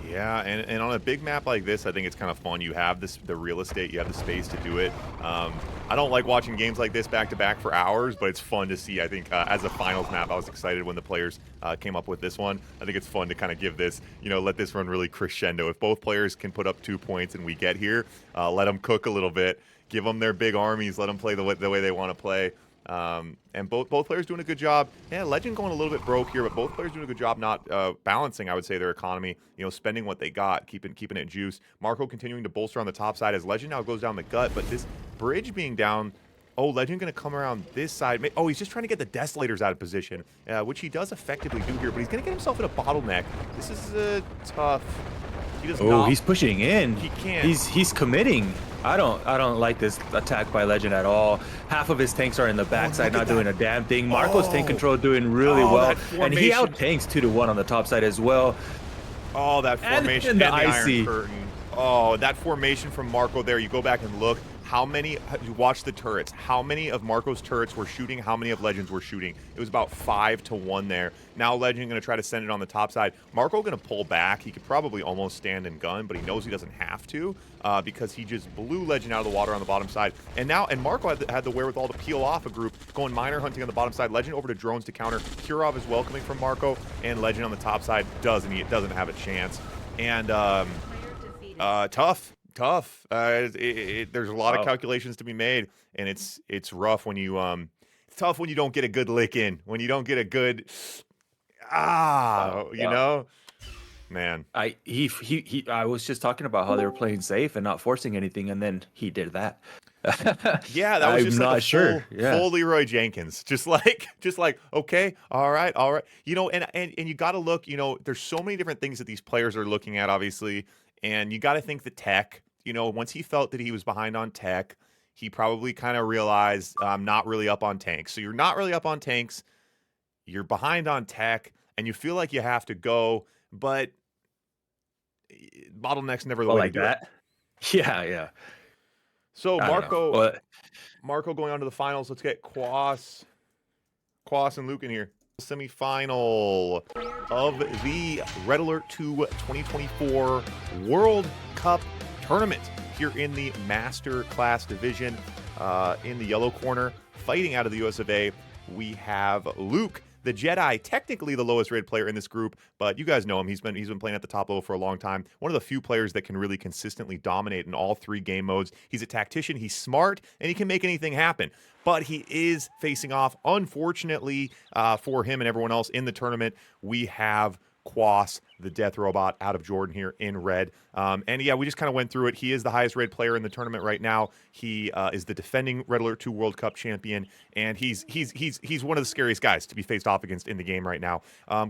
Yeah, and on a big map like this, I think it's kind of fun. You have the real estate, you have the space to do it. I don't like watching games like this back to back for hours, but it's fun to see. I think as a finals map, I was excited when the players came up with this one. I think it's fun to kind of give this, let this run really crescendo. If both players can put up 2 points and we get here, let them cook a little bit, give them their big armies, let them play the way they want to play. And both players doing a good job. Yeah, Legend going a little bit broke here, but both players doing a good job not balancing, I would say, their economy, spending what they got, keeping it juice. Marco continuing to bolster on the top side as Legend now goes down the gut, but this bridge being down, oh, Legend going to come around this side. Oh, he's just trying to get the Desolators out of position, which he does effectively do here, but he's going to get himself in a bottleneck. This is tough. He does not. He's pushing in. He can't. He's committing. I don't like this attack by Legend at all. Half of his tanks are in the backside, not doing a damn thing. Marco's tank control doing really well, and he out tanks 2-1 on the top side as well. Oh, that formation and the Iron Curtain. Oh, that formation from Marco there. You go back and look. You watch the turrets. How many of Marco's turrets were shooting? How many of Legend's were shooting? It was about 5-1 there. Now Legend going to try to send it on the top side. Marco going to pull back. He could probably almost stand and gun, but he knows he doesn't have to because he just blew Legend out of the water on the bottom side. And Marco had the wherewithal to peel off a group, going miner hunting on the bottom side. Legend over to drones to counter. Kirov is welcoming from Marco, and Legend on the top side doesn't have a chance. And tough. There's a lot of calculations to be made, and it's rough when you it's tough when you don't get a good lick in, when you don't get a good man. I was just talking about how they were playing safe and not forcing anything, and then he did that. Yeah, that was I'm just like a not sure. Yeah. full Leroy Jenkins. Just like, okay, all right, all right. You know, and you got to look, you know, there's so many different things that these players are looking at, obviously, and you got to think the tech, you know, once he felt that he was behind on tech, he probably kind of realized I'm not really up on tanks. So you're not really up on tanks, you're behind on tech, and you feel like you have to go, but bottleneck's never the Well, way to like do it. that. Yeah, yeah. So I don't know. Well, Marco going on to the finals. Let's get Quas and Luke in here. Semifinal of the Red Alert 2 2024 World Cup tournament here in the Master Class division. In the yellow corner, fighting out of the US of A, we have Luke, the Jedi, technically the lowest rated player in this group, but you guys know him. He's been playing at the top level for a long time. One of the few players that can really consistently dominate in all three game modes. He's a tactician, he's smart, and he can make anything happen. But he is facing off, unfortunately, for him and everyone else in the tournament. We have Quas, the death robot, out of Jordan here in red. And yeah, we just kind of went through it. He is the highest rated player in the tournament right now. He is the defending Red Alert 2 World Cup champion, and he's one of the scariest guys to be faced off against in the game right now.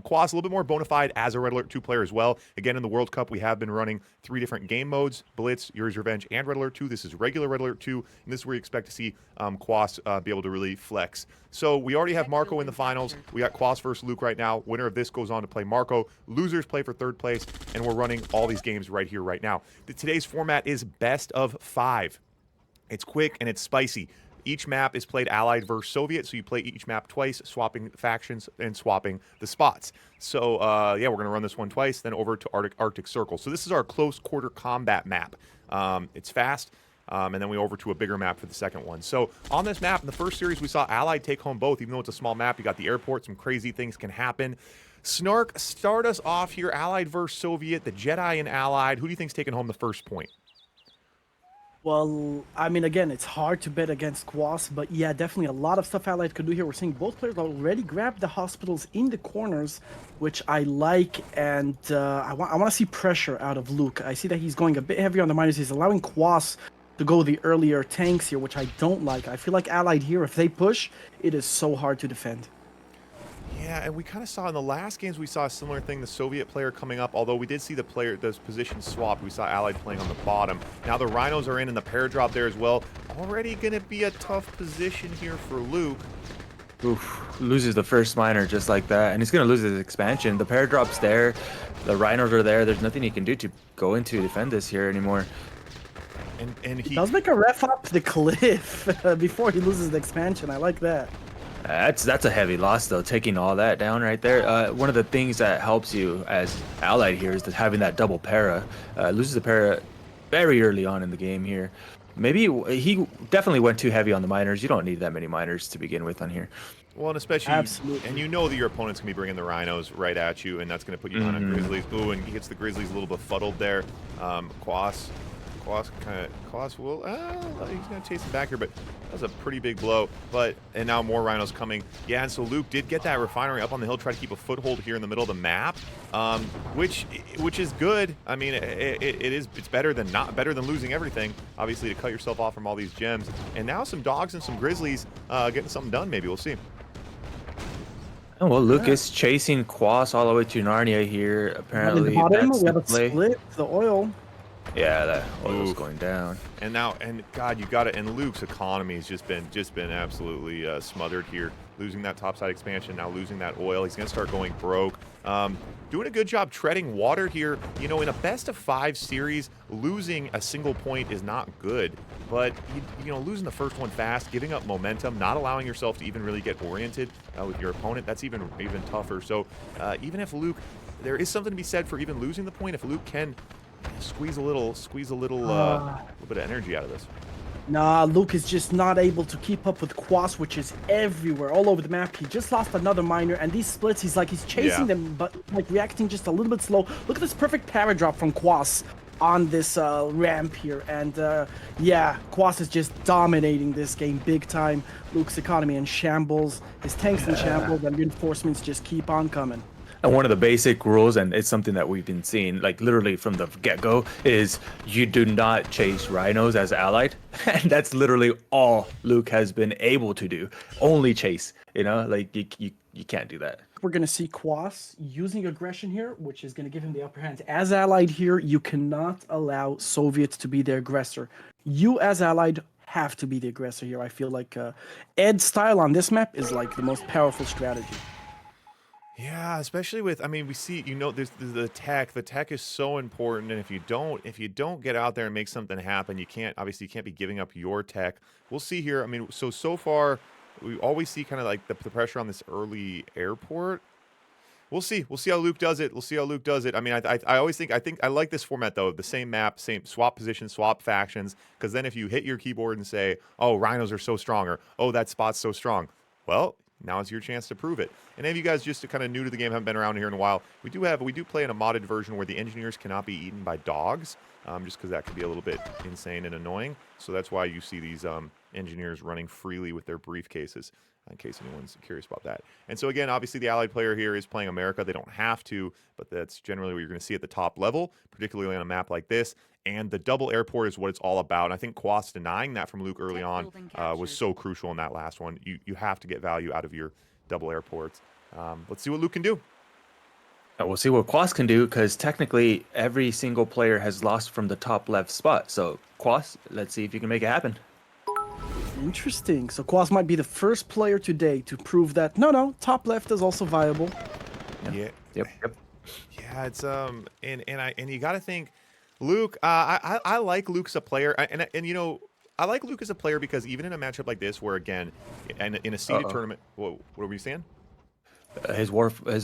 Quas a little bit more bona fide as a Red Alert 2 player as well. Again, in the World Cup, we have been running 3 different game modes: Blitz, Yuri's Revenge, and Red Alert 2. This is regular Red Alert 2, and this is where you expect to see Quas be able to really flex. So we already have Marco in the finals. We got Quas versus Luke right now. Winner of this goes on to play Marco. Losers play for third place, and we're running all these games right here, right now. Today's format is best of 5. It's quick and it's spicy. Each map is played Allied versus Soviet, so you play each map twice, swapping factions and swapping the spots. So, yeah, we're going to run this one twice, then over to Arctic Circle. So this is our close quarter combat map. It's fast. And then we over to a bigger map for the second one. So on this map, in the first series, we saw Allied take home both. Even though it's a small map, you got the airport, some crazy things can happen. Snark, start us off here. Allied versus Soviet, the Jedi and Allied. Who do you think's taking home the first point? Well, I mean, again, it's hard to bet against Quas, but yeah, definitely a lot of stuff Allied could do here. We're seeing both players already grab the hospitals in the corners, which I like, and I want to see pressure out of Luke. I see that he's going a bit heavier on the miners. He's allowing Quas to go the earlier tanks here, which I don't like. I feel like Allied here, if they push, it is so hard to defend. Yeah, and we kind of saw in the last games, we saw a similar thing, the Soviet player coming up, although we did see those positions swapped. We saw Allied playing on the bottom. Now the Rhinos are in and the paradrop there as well. Already going to be a tough position here for Luke. oof, loses the first miner just like that, and he's going to lose his expansion. The paradrop's there. The Rhinos are there. There's nothing he can do to go into defend this here anymore. And he does make a ref up the cliff before he loses the expansion. I like that. That's a heavy loss though, taking all that down right there. One of the things that helps you as Allied here is that having that double para. Loses the para very early on in the game here. Maybe he definitely went too heavy on the miners. You don't need that many miners to begin with on here. Well, and especially, Absolutely. and you know that your opponent's going to be bringing the Rhinos right at you, and that's going to put you down on Grizzlies. Ooh, and he gets the Grizzlies a little befuddled there. Quas will, he's going to chase him back here, but that was a pretty big blow. And now more Rhinos coming. Yeah, and so Luke did get that refinery up on the hill, try to keep a foothold here in the middle of the map, which is good. I mean, it's better than losing everything, obviously, to cut yourself off from all these gems. And now some dogs and some Grizzlies getting something done, maybe. We'll see. Oh, well, Luke is chasing Quas all the way to Narnia here. Apparently, In the bottom, that's we have the a play. split, the oil. Yeah, that oil's going down. And now, and God, you got it. And Luke's economy has just been absolutely smothered here. Losing that topside expansion, now losing that oil. He's going to start going broke. Doing a good job treading water here. You know, in a best-of-5 series, losing a single point is not good. But, you know, losing the first one fast, giving up momentum, not allowing yourself to even really get oriented with your opponent, that's even tougher. So, even if Luke, there is something to be said for even losing the point. If Luke can squeeze a little bit of energy out of this. Nah, Luke is just not able to keep up with Quas, which is everywhere, all over the map. He just lost another miner, and these splits, he's chasing them, but like reacting just a little bit slow. Look at this perfect paradrop from Quas on this ramp here, and yeah, Quas is just dominating this game big time. Luke's economy in shambles, his tanks in shambles, and reinforcements just keep on coming. And one of the basic rules, and it's something that we've been seeing, like literally from the get-go, is you do not chase rhinos as allied. And that's literally all Luke has been able to do. Only chase, like you can't do that. We're going to see Quas using aggression here, which is going to give him the upper hand. As allied here, you cannot allow Soviets to be the aggressor. You, as allied, have to be the aggressor here. I feel like Ed's style on this map is like the most powerful strategy. Yeah, especially with, I mean, we see, there's the tech. The tech is so important, and if you don't get out there and make something happen, you can't be giving up your tech. We'll see here. I mean, so far, we always see kind of like the pressure on this early airport. We'll see how Luke does it. I mean, I think I like this format though. The same map, same swap positions, swap factions. Because then if you hit your keyboard and say, "Oh, rhinos are so strong," or "Oh, that spot's so strong," well, now is your chance to prove it. And if you guys just kind of new to the game, haven't been around here in a while, we do play in a modded version where the engineers cannot be eaten by dogs, just because that could be a little bit insane and annoying. So that's why you see these engineers running freely with their briefcases, in case anyone's curious about that. And so again, obviously the allied player here is playing America. They don't have to, but that's generally what you're going to see at the top level, particularly on a map like this. And the double airport is what it's all about. And I think Quas denying that from Luke early on was so crucial in that last one. You have to get value out of your double airports. Let's see what Luke can do. We'll see what Quas can do, because technically every single player has lost from the top left spot. So Quas, let's see if you can make it happen. Interesting. So Quas might be the first player today to prove that no, top left is also viable. Yeah. Yep. Yeah, it's and you got to think, Luke. I like Luke as a player, and I like Luke as a player because even in a matchup like this, where again, in a seeded tournament, what were you saying? His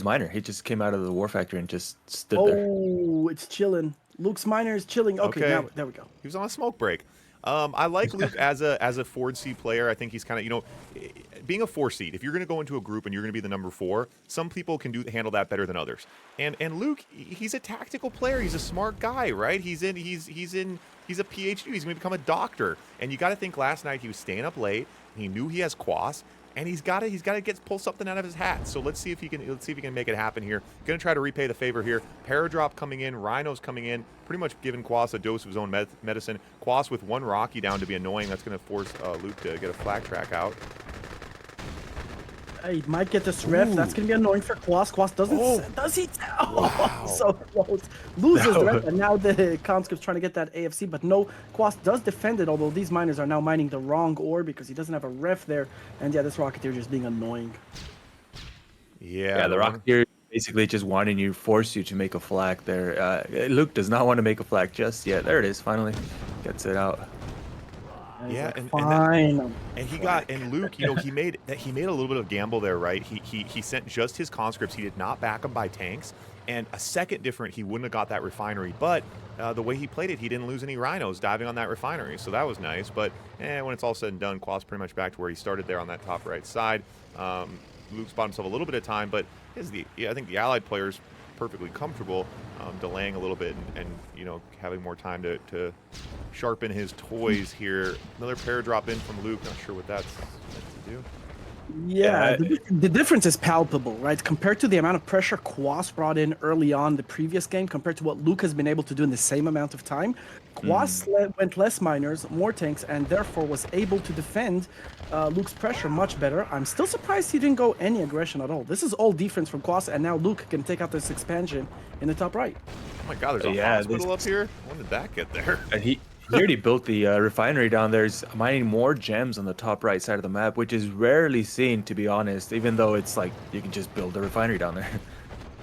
miner. He just came out of the war factory and just stood there. Oh, it's chilling. Luke's miner is chilling. Okay, now there we go. He was on a smoke break. I like Luke as a 4 seed player. I think he's kind of, being a 4 seed. If you're going to go into a group and you're going to be the number 4, some people can handle that better than others. And Luke, he's a tactical player. He's a smart guy, right? He's a PhD. He's going to become a doctor. And you got to think last night he was staying up late. He knew he has Quas. And he's got to pull something out of his hat. So let's see if he can make it happen here. Going to try to repay the favor here. Paradrop coming in, Rhinos coming in, pretty much giving Quas a dose of his own medicine. Quas with 1 Rocky down to be annoying. That's going to force Luke to get a flag track out. He might get this ref. That's going to be annoying for Quas. Quas doesn't. Does he? Wow. So close. Loses the ref, and now the conscript's trying to get that AFC. But no, Quas does defend it, although these miners are now mining the wrong ore because he doesn't have a ref there. And yeah, this Rocketeer just being annoying. Yeah, the Rocketeer basically just wanting you, force you to make a flag there. Luke does not want to make a flag just yet. There it is, finally. Gets it out. Yeah, like, and Luke, he made a little bit of gamble there, right? He sent just his conscripts. He did not back them by tanks, and a second different, he wouldn't have got that refinery. But the way he played it, he didn't lose any rhinos diving on that refinery, so that was nice. But when it's all said and done, Quas pretty much back to where he started there on that top right side. Luke's bought himself a little bit of time, but I think the allied players perfectly comfortable delaying a little bit and having more time to sharpen his toys here. Another paradrop in from Luke. Not sure what that's meant to do. Yeah, the difference is palpable, right? Compared to the amount of pressure Quas brought in early on the previous game, compared to what Luke has been able to do in the same amount of time, Quas went less miners, more tanks, and therefore was able to defend Luke's pressure much better. I'm still surprised he didn't go any aggression at all. This is all defense from Quas, and now Luke can take out this expansion in the top right. Oh my God, there's a hospital up here? When did that get there? And he already built the refinery down there. He's mining more gems on the top right side of the map, which is rarely seen, to be honest, even though it's like you can just build a refinery down there.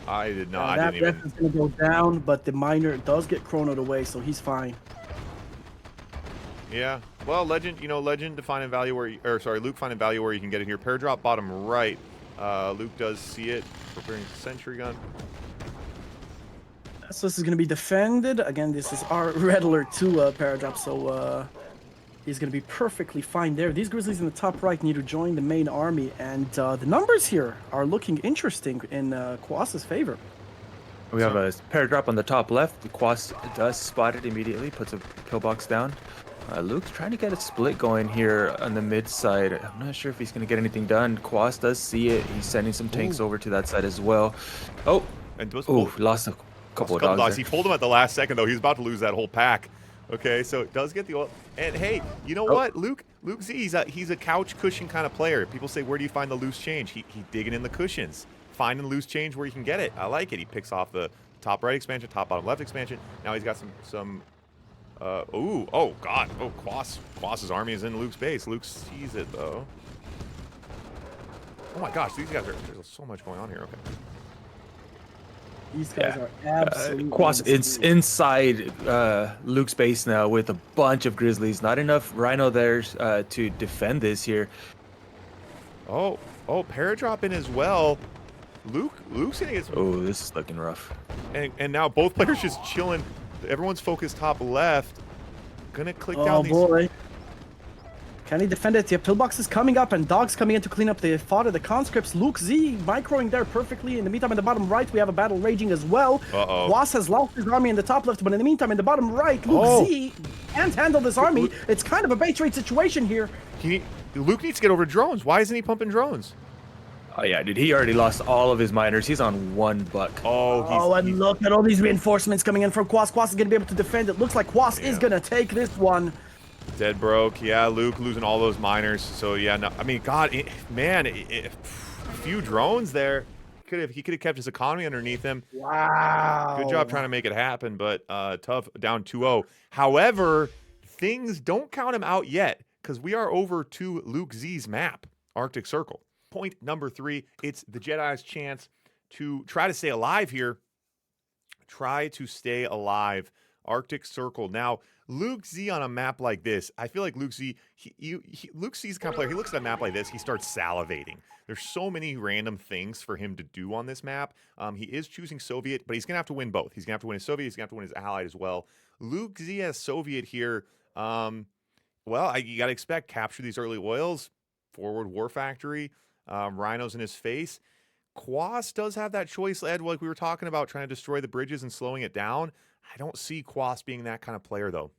I did not. That ref is going to go down, but the miner does get chronoed away, so he's fine. Yeah. Well, Legend finding value where Luke finding value where you can get it here. Paradrop bottom right. Luke does see it. Preparing sentry gun. So this is going to be defended. Again, this is our Red Alert 2 paradrop, so he's going to be perfectly fine there. These Grizzlies in the top right need to join the main army, and the numbers here are looking interesting in Quas's favor. We have a paradrop on the top left. The Quas does spot it immediately, puts a pillbox down. Luke's trying to get a split going here on the mid side. I'm not sure if he's going to get anything done. Quas does see it. He's sending some tanks over to that side as well. Oh, And those lost a couple of dogs. dogs He there. pulled him at the last second, though. He's about to lose that whole pack. Okay, so it does get the oil. And hey, you know what? Luke Z, he's a couch cushion kind of player. People say, where do you find the loose change? He digging in the cushions, finding loose change where he can get it. I like it. He picks off the top right expansion, top bottom left expansion. Now he's got some oh god, Quas's army is in Luke's base. Luke sees it though. Oh my gosh, these guys there's so much going on here. Okay. These guys are absolutely Quas it's inside Luke's base now with a bunch of Grizzlies. Not enough Rhino there to defend this here. Oh, Paradrop in as well. Luke's gonna get some. Oh, this is looking rough. And now both players just chilling. Everyone's focused top left. Gonna click down Oh these. boy. Can he defend it? Yeah, Pillbox is coming up and Dogs coming in to clean up the fodder, the conscripts. Luke Z microing there perfectly. In the meantime, in the bottom right, we have a battle raging as well. Quas has lost his army in the top left, but in the meantime, in the bottom right, Luke Z can't handle this army. It's kind of a bait trade situation here. Luke needs to get over to drones. Why isn't he pumping drones? Oh yeah, dude, he already lost all of his miners. He's on 1 buck. And look at all these reinforcements coming in from Quas. Quas is going to be able to defend it. Looks like Quas is going to take this one. Dead broke. Yeah, Luke losing all those miners. So yeah, no, I mean, God, man, a few drones there. He could have kept his economy underneath him. Wow. Good job trying to make it happen, but tough, down 2-0. However, things don't count him out yet because we are over to Luke Z's map, Arctic Circle. Point number 3, it's the Jedi's chance to try to stay alive here. Try to stay alive. Arctic Circle. Now, Luke Z on a map like this, I feel like Luke Z, Luke Z's the kind of player, he looks at a map like this, he starts salivating. There's so many random things for him to do on this map. He is choosing Soviet, but he's going to have to win both. He's going to have to win his Soviet, he's going to have to win his Allied as well. Luke Z as Soviet here, well, you got to expect capture these early oils, forward war factory, rhinos in his face. Quas does have that choice, Ed, like we were talking about, trying to destroy the bridges and slowing it down. I don't see Quas being that kind of player, though.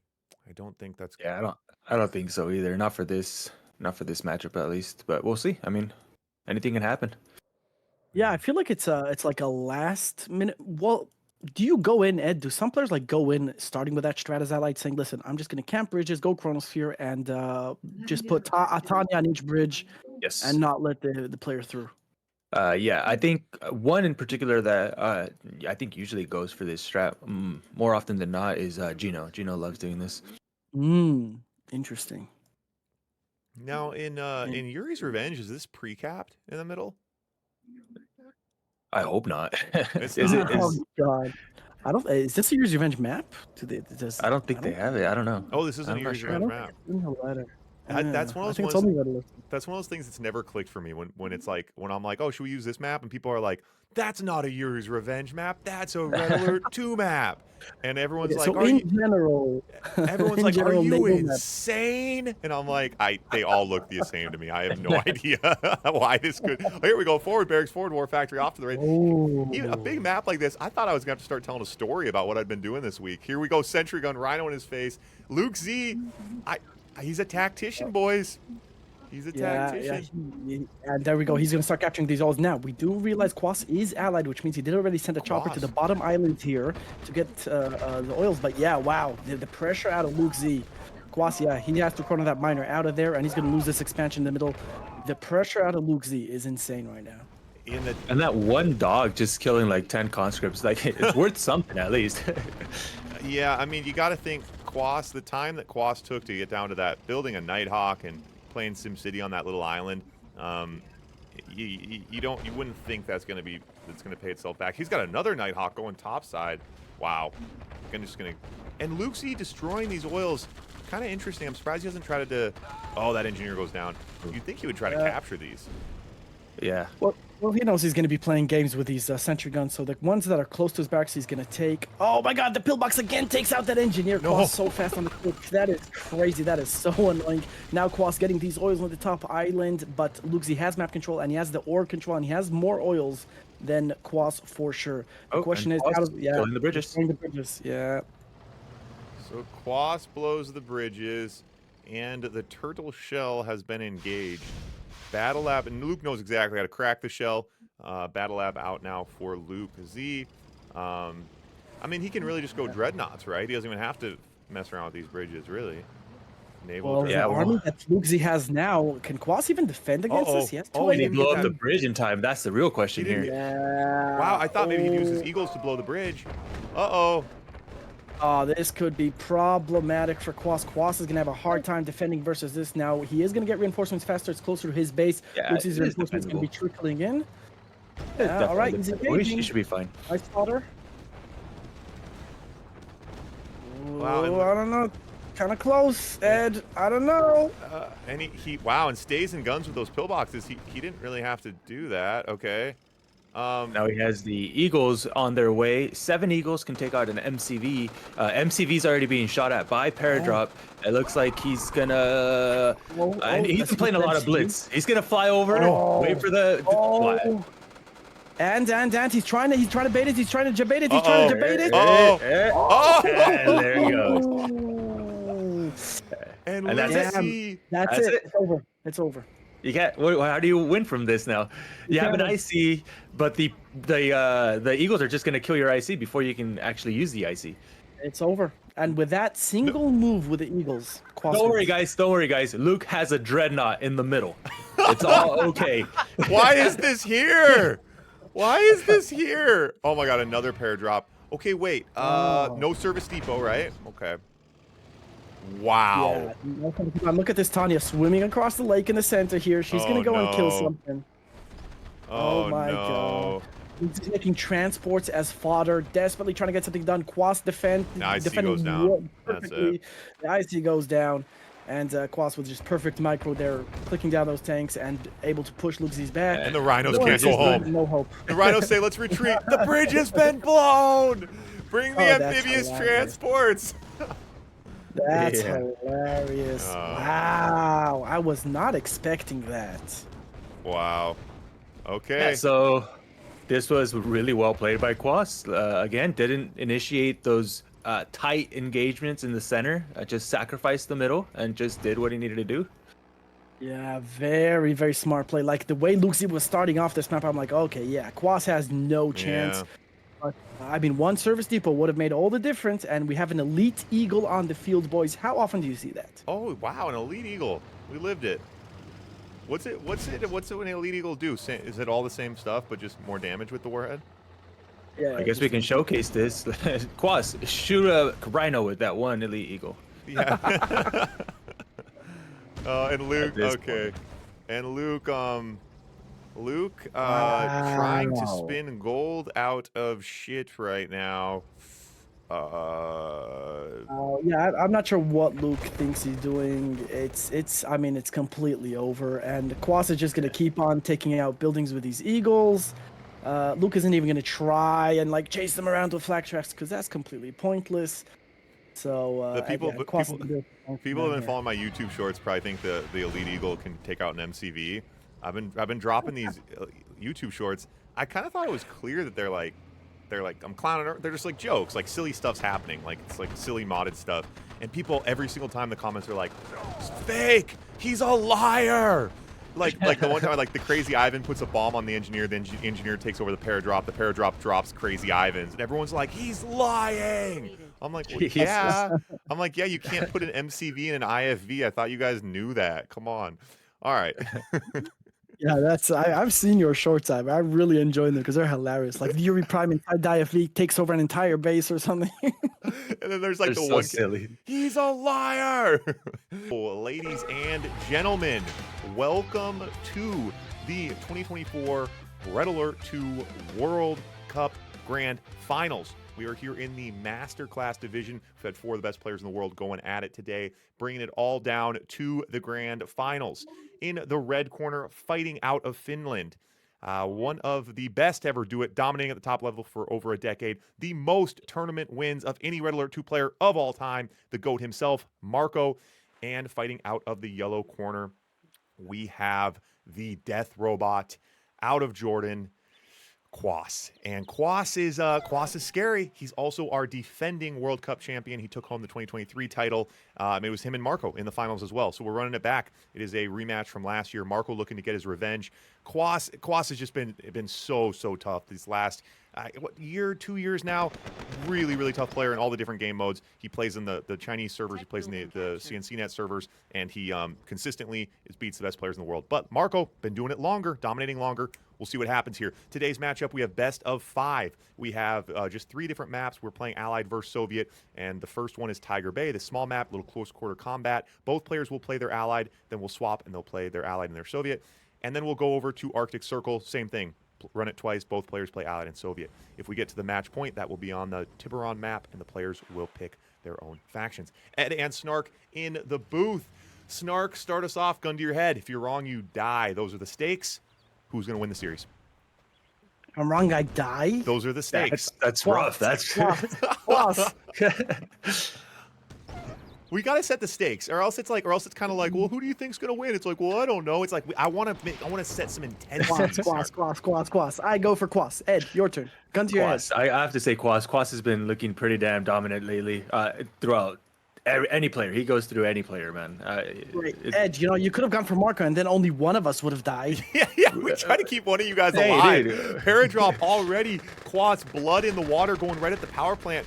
I don't think that's. Yeah, I don't think so either. Not for this matchup at least. But we'll see. I mean, anything can happen. Yeah, I feel like it's like a last minute. Well, do you go in, Ed? Do some players like go in starting with that strat as allied, saying, "Listen, I'm just gonna camp bridges, go Chronosphere, and just put Tanya on each bridge, Yes, and not let the player through." Yeah, I think one in particular that I think usually goes for this strat more often than not is Gino. Gino loves doing this. Interesting. Now, in Yuri's Revenge, is this pre-capped in the middle? I hope not. Oh God, I don't. Is this a Year's Revenge map? I don't think they have it. I don't know. Oh, this isn't a I'm not Yuri's sure. Revenge map. That's one of those ones. That's one of those things that's never clicked for me when it's like when I'm like, oh, should we use this map? And people are like, that's not a Yuri's Revenge map. That's a Red Alert 2 map. And everyone's like, so in general, everyone's like, are you insane? And I'm like, they all look the same to me. I have no idea why this could. Oh, here we go. Forward barracks, forward war factory, off to the right. Even a big map like this, I thought I was gonna have to start telling a story about what I'd been doing this week. Here we go. Sentry gun, Rhino in his face. Luke Z, he's a tactician, boys. He's a tactician. And there we go. He's going to start capturing these oils. Now, we do realize Quas is allied, which means he did already send a chopper to the bottom island here to get the oils. But yeah, wow. The pressure out of Luke Z. Quas, yeah, he has to corner that miner out of there, and he's going to lose this expansion in the middle. The pressure out of Luke Z is insane right now. And that one dog just killing like 10 conscripts, like it's worth something at least. Yeah, I mean, you got to think Quas, the time that Quas took to get down to that, building a Nighthawk and playing SimCity on that little island, you wouldn't think that's gonna pay itself back. He's got another Nighthawk going topside. Wow, and Luke Z destroying these oils, kind of interesting. I'm surprised he hasn't tried to. Oh, that engineer goes down. You'd think he would try to capture these. Yeah. Well, he knows he's going to be playing games with these sentry guns, so the ones that are close to his barracks, he's going to take. Oh my God, the pillbox again takes out that engineer. Quas so fast on the clip. That is crazy. That is so annoying. Now Quas getting these oils on the top island, but Luke Z has map control, and he has the ore control, and he has more oils than Quas for sure. The question is, going the bridges. Going the bridges, yeah. So Quas blows the bridges, and the turtle shell has been engaged. Battle Lab, and Luke knows exactly how to crack the shell. Battle Lab out now for Luke Z. I mean, he can really just go dreadnoughts, right? He doesn't even have to mess around with these bridges, really. Naval Well, the Yeah, dreadnought. army that Luxi has now, can Quas even defend against this? He has Oh, two he Can he didn't blow get up the that. bridge in time? That's the real question He didn't here. get. Wow, Yeah. I thought maybe he'd use his Oh. eagles to blow the bridge. Uh-oh. Oh, this could be problematic for Quas. Quas is going to have a hard time defending versus this now. He is going to get reinforcements faster. It's closer to his base. Yeah, Luxi's it is reinforcements going to defendable. be trickling in. It's Yeah, all right, definitely he's defendable. He engaging. should be fine. Nice spotter. Wow, Oh, I don't know. Kind of close, Ed. I don't know. and he wow, and stays in guns with those pillboxes. He didn't really have to do that. Okay. Now he has the Eagles on their way. 7 Eagles can take out an MCV. MCV's already being shot at by Paradrop. It looks like he's gonna. And he's that's been playing a lot of MCV. blitz. He's gonna fly over, wait for the. Oh. And he's trying to bait it. He's trying to debate it. He's Uh-oh. trying to debate it. Oh. And there he goes. Oh. And And that's it. Lucy. That's That's it. it. It's over. It's over. You can't. How do you win from this now? You have an can't. IC, but the Eagles are just gonna kill your IC before you can actually use the IC. It's over. And with that single move with the Eagles, Quas Don't worry, wins. guys. Don't worry, guys. Luke has a dreadnought in the middle. It's all okay. Why is this here? Why is this here? Oh my god, another pair drop. Okay, wait. No service depot, right? Okay. Wow. Yeah. Look at this Tanya swimming across the lake in the center here. She's Oh, gonna go and kill no. something. Oh, my no. god. He's making transports as fodder, desperately trying to get something done. Quas defending goes down. That's perfectly. The IC goes down, and Quas with just perfect micro there, clicking down those tanks and able to push Luxi's back. And the rhinos Well, can't it's go just home. No hope. The rhinos say, let's retreat. The bridge has been blown. Bring the Oh, that's amphibious hilarious. transports. That's Yeah. hilarious. Oh. Wow. I was not expecting that. Wow. Okay. Yeah, so this was really well played by Quas. Again, didn't initiate those tight engagements in the center. Just sacrificed the middle and just did what he needed to do. Yeah, very, very smart play. Like the way Luxi was starting off this map, I'm like, okay, yeah, Quas has no chance. Yeah. But I mean, one service depot would have made all the difference, and we have an elite eagle on the field, boys. How often do you see that? Oh, wow, an elite eagle. We lived it. What's it an elite eagle do? Is it all the same stuff, but just more damage with the warhead? Yeah, I guess we can showcase this. Quas, shoot a rhino with that one elite eagle. Yeah. And Luke, At this okay. point. And Luke, trying to spin gold out of shit right now. Yeah, I'm not sure what Luke thinks he's doing. I mean, it's completely over, and Quas is just gonna keep on taking out buildings with these eagles. Luke isn't even gonna try and like chase them around with flak tracks because that's completely pointless. So People again, have Quas is gonna do it been here. following my YouTube shorts. Probably think the elite eagle can take out an MCV. I've been dropping these YouTube shorts. I kind of thought it was clear that they're like I'm clowning. They're just like jokes, like silly stuff's happening, like it's like silly modded stuff. And people every single time the comments are like, "It's fake. He's a liar." Like the one time like the crazy Ivan puts a bomb on the engineer, then engineer takes over the paradrop. The paradrop drops crazy Ivans, and everyone's like, "He's lying." I'm like, well, yeah. I'm like, yeah. You can't put an MCV in an IFV. I thought you guys knew that. Come on. All right. Yeah, I've seen your shorts. I really enjoy them because they're hilarious. Like the Yuri Prime inside IFV takes over an entire base or something. And then there's like They're the so one silly. He's a liar. Oh, ladies and gentlemen, welcome to the 2024 Red Alert 2 World Cup Grand Finals. We are here in the Masterclass division. We've had 4 of the best players in the world going at it today, bringing it all down to the Grand Finals. In the red corner, fighting out of Finland. One of the best ever do it, dominating at the top level for over a decade. The most tournament wins of any Red Alert 2 player of all time. The GOAT himself, Marco. And fighting out of the yellow corner, we have the death robot out of Jordan, Quas. And Quas is scary. He's also our defending World Cup champion. He took home the 2023 title. It was him and Marco in the finals as well. So we're running it back. It is a rematch from last year. Marco looking to get his revenge. Quas has just been so tough these last year, 2 years now. Really tough player in all the different game modes. He plays in the Chinese servers. He plays in the CNCnet servers, and he consistently beats the best players in the world. But Marco been doing it longer, dominating longer. We'll see what happens here. Today's matchup, we have best of 5. We have just 3 different maps. We're playing Allied versus Soviet, and the first one is Tiger Bay, the small map, little close quarter combat. Both players will play their Allied, then we'll swap, and they'll play their Allied and their Soviet. And then we'll go over to Arctic Circle, same thing. Run it twice, both players play Allied and Soviet. If we get to the match point, that will be on the Tiburon map, and the players will pick their own factions. Ed and Snark in the booth. Snark, start us off, gun to your head. If you're wrong, you die. Those are the stakes. Who's going to win the series? I'm wrong, I die? Those are the stakes. That's rough. That's We got to set the stakes, or else it's kind of like, well, who do you think's going to win? It's like, well, I don't know. It's like, I want to set some intensity. Quas. I go for Quas. Ed, your turn. Gun to your head. I have to say Quas has been looking pretty damn dominant lately throughout any player. He goes through any player, man. Ed, you could have gone for Marco, and then only one of us would have died. yeah, we try to keep one of you guys alive. Paradrop already. Quas, blood in the water, going right at the power plant.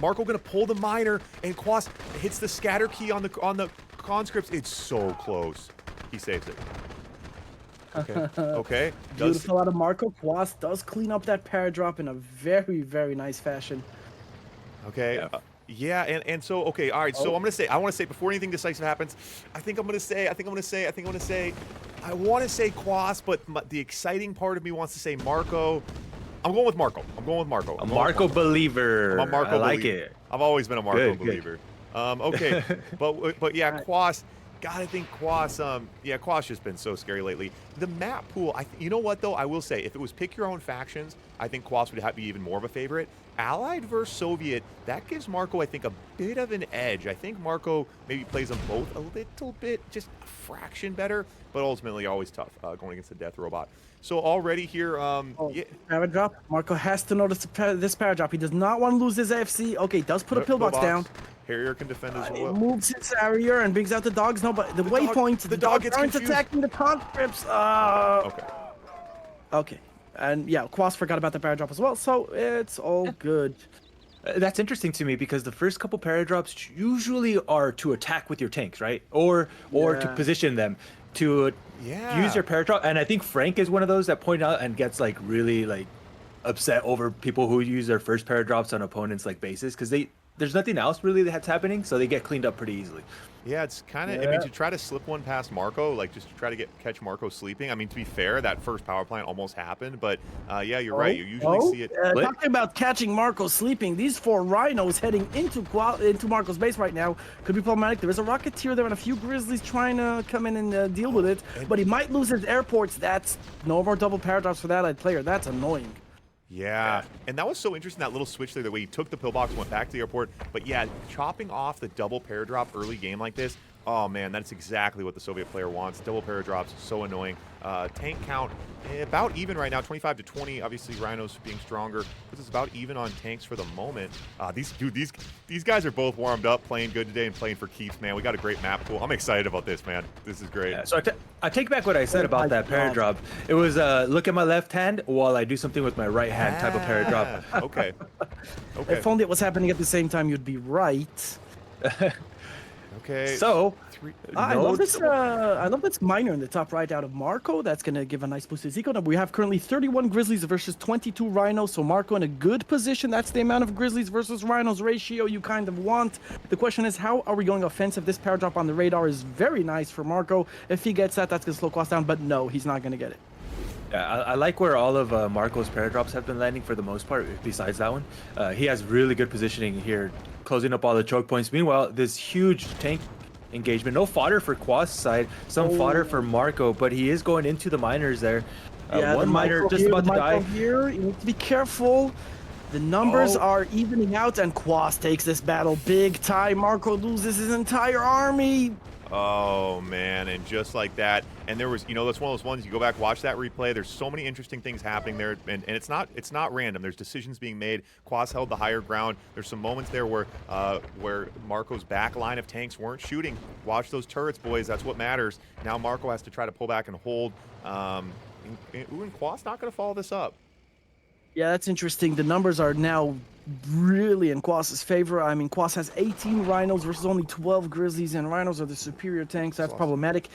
Marco gonna pull the miner, and Quas hits the scatter key on the conscripts. It's so close. He saves it. Okay. Beautiful out of Marco. Quas does clean up that paradrop in a very nice fashion. Okay. Yeah, and so okay, all right. So I want to say before anything decisive happens, I want to say Quas, but the exciting part of me wants to say Marco. I'm going with Marco. A Marco believer. I'm a Marco I like believer. it. I've always been a Marco Good. believer. Okay, but yeah, Quas. Gotta think Quas. Quas just been so scary lately. The map pool. You know what though? I will say, if it was pick your own factions, I think Quas would be even more of a favorite. Allied versus Soviet, that gives Marco, I think, a bit of an edge. I think Marco maybe plays them both a little bit, just a fraction better, but ultimately always tough going against the Death Robot. So already here, Paradrop. Marco has to notice this paradrop. He does not want to lose his AFC. Okay, does put a pillbox down. Harrier can defend as well. He moves his Harrier and brings out the dogs. No, but the waypoint. The dog dogs gets aren't confused. attacking the conscripts. Okay. And yeah, Quas forgot about the paradrop as well, so it's all good. That's interesting to me because the first couple paradrops usually are to attack with your tanks, right? Or to position them to use your paradrop. And I think Frank is one of those that point out and gets really upset over people who use their first paradrops on opponents' bases because there's nothing else really that's happening, so they get cleaned up pretty easily. Yeah, it's kind of. I mean, to try to slip one past Marco, just to try to catch Marco sleeping. I mean, to be fair, that first power plant almost happened, but yeah, you're right. You usually see it. Talking about catching Marco sleeping, these 4 rhinos heading into Marco's base right now could be problematic. There is a Rocketeer there and a few Grizzlies trying to come in and deal with it, but he might lose his airports. That's no more double paradrops for that player. That's annoying. Yeah, and that was so interesting, that little switch there, the way he took the pillbox and went back to the airport. But yeah, chopping off the double paradrop early game like this, oh man, that's exactly what the Soviet player wants. Double paradrops, so annoying. Tank count, about even right now, 25 to 20. Obviously, Rhinos being stronger. This is about even on tanks for the moment. These guys are both warmed up, playing good today and playing for keeps, man. We got a great map pool. I'm excited about this, man. This is great. Yeah, so I take back what I said about that paradrop. It was look at my left hand while I do something with my right hand type of paradrop. Okay. If only it was happening at the same time, you'd be right. Okay. So I love this miner in the top right out of Marco. That's going to give a nice boost to Zico. Now we have currently 31 Grizzlies versus 22 Rhinos. So Marco in a good position. That's the amount of Grizzlies versus Rhinos ratio you kind of want. The question is, how are we going offensive? This paradrop on the radar is very nice for Marco. If he gets that, that's going to slow Quas down. But no, he's not going to get it. Yeah, I like where all of Marco's paradrops have been landing for the most part, besides that one. He has really good positioning here, closing up all the choke points. Meanwhile, this huge tank engagement. No fodder for Quas' side, some fodder for Marco, but he is going into the miners there. One miner just about to die. Here, you need to be careful. The numbers are evening out, and Quas takes this battle big time. Marco loses his entire army. Oh man, and just like that, And there was, you know, that's one of those ones you go back, watch that replay. There's so many interesting things happening there, and it's not random. There's decisions being made. Quas held the higher ground. There's some moments there where Marco's back line of tanks weren't shooting. Watch those turrets, boys. That's what matters. Now Marco has to try to pull back and hold. And Quas not going to follow this up. Yeah, that's interesting. The numbers are now really in Quas's favor. I mean, Quas has 18 Rhinos versus only 12 Grizzlies, and Rhinos are the superior tanks. That's problematic.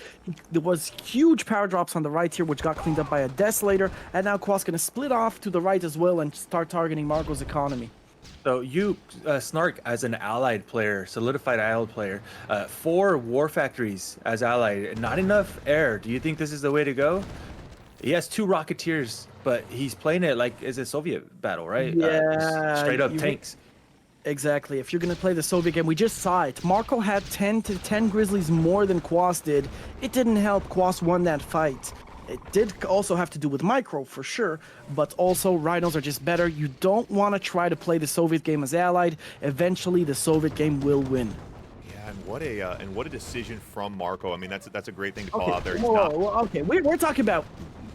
There was huge power drops on the right here, which got cleaned up by a Desolator, and now Quas going to split off to the right as well and start targeting Marco's economy. So you, Snark, as an allied player, solidified allied player, 4 war factories as allied, not enough air. Do you think this is the way to go? He has 2 Rocketeers, but he's playing it like it's a Soviet battle, right? Yeah. Straight up tanks. Exactly. If you're going to play the Soviet game, we just saw it. Marco had 10 Grizzlies more than Quas did. It didn't help. Quas won that fight. It did also have to do with Micro, for sure, but also Rhinos are just better. You don't want to try to play the Soviet game as allied. Eventually, the Soviet game will win. Yeah, and what a decision from Marco. I mean, that's a great thing to call out there. Okay, we're talking about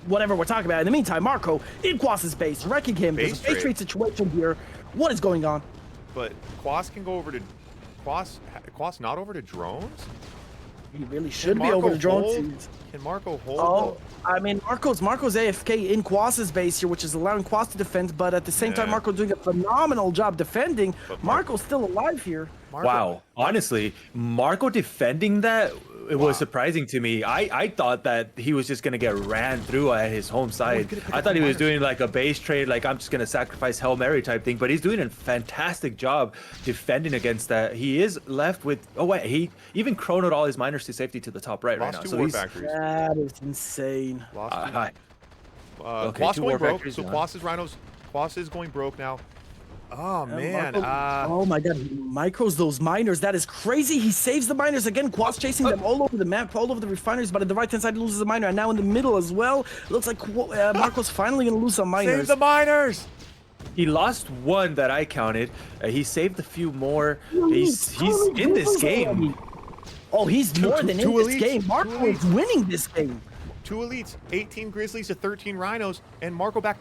whatever we're talking about. In the meantime, Marco in Quas's base, wrecking him. There's a base trade situation here. What is going on? But Quas can go over to Quas not over to drones? He really should be over to drones. Can Marco hold? Oh, I mean, Marco's AFK in Quas's base here, which is allowing Quas to defend, but at the same time, Marco doing a phenomenal job defending. Marco's still alive here. Wow. Honestly, Marco defending that, it was surprising to me. I thought that he was just going to get ran through at his home side. I thought he was doing like a base trade, like I'm just going to sacrifice Hail Mary type thing, but he's doing a fantastic job defending against that. He is left with, oh wait, he even chronoed all his miners to safety to the top right now. So that is insane. Quas okay, going broke, so Quas is going broke now. Oh man! Oh my God! He micros those miners. That is crazy. He saves the miners again. Quas chasing them all over the map, all over the refineries. But at the right hand side, he loses a miner, and now in the middle as well. Looks like Marco's finally gonna lose some miners. Save the miners! He lost one that I counted. He saved a few more. He's in this game. Oh, he's more than in this game. Marco is winning this game. 2 elites, 18 Grizzlies to 13 Rhinos, and Marco back.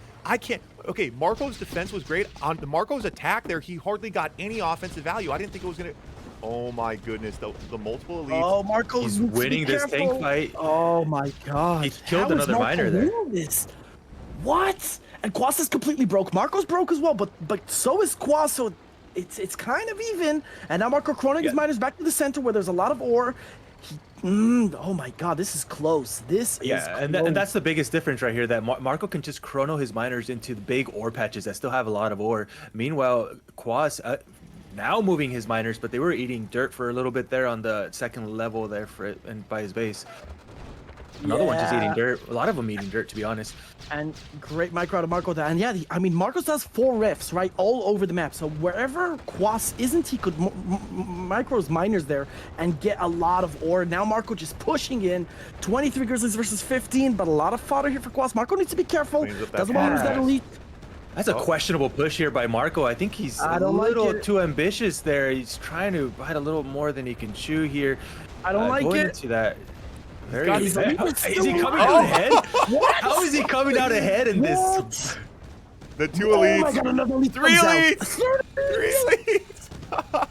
Okay, Marco's defense was great. On Marco's attack there, he hardly got any offensive value. I didn't think it was going to... Oh my goodness, the multiple elites. Oh, Marco's winning this tank fight. Oh my God. He killed another miner there. What? And Quas is completely broke. Marco's broke as well, but so is Quas, so it's kind of even. And now Marco chronoing his miners back to the center where there's a lot of ore. Oh my God, this is close. This is close. And that's the biggest difference right here, that Marco can just chrono his miners into the big ore patches that still have a lot of ore. Meanwhile, Quas now moving his miners, but they were eating dirt for a little bit there on the second level there and by his base. Another one just eating dirt. A lot of them eating dirt, to be honest. And great micro out of Marco there. And yeah, I mean, Marcos does 4 refs, right? All over the map. So wherever Quas isn't, he could micros miners there and get a lot of ore. Now Marco just pushing in. 23 Grizzlies versus 15, but a lot of fodder here for Quas. Marco needs to be careful. Doesn't want to lose that elite. That's a questionable push here by Marco. I think he's a little too ambitious there. He's trying to bite a little more than he can chew here. I don't like it. Into that. Is he coming out ahead? How is he coming out ahead in this? The 2 elites. Oh my God, another elite 3 elites. 3 elites.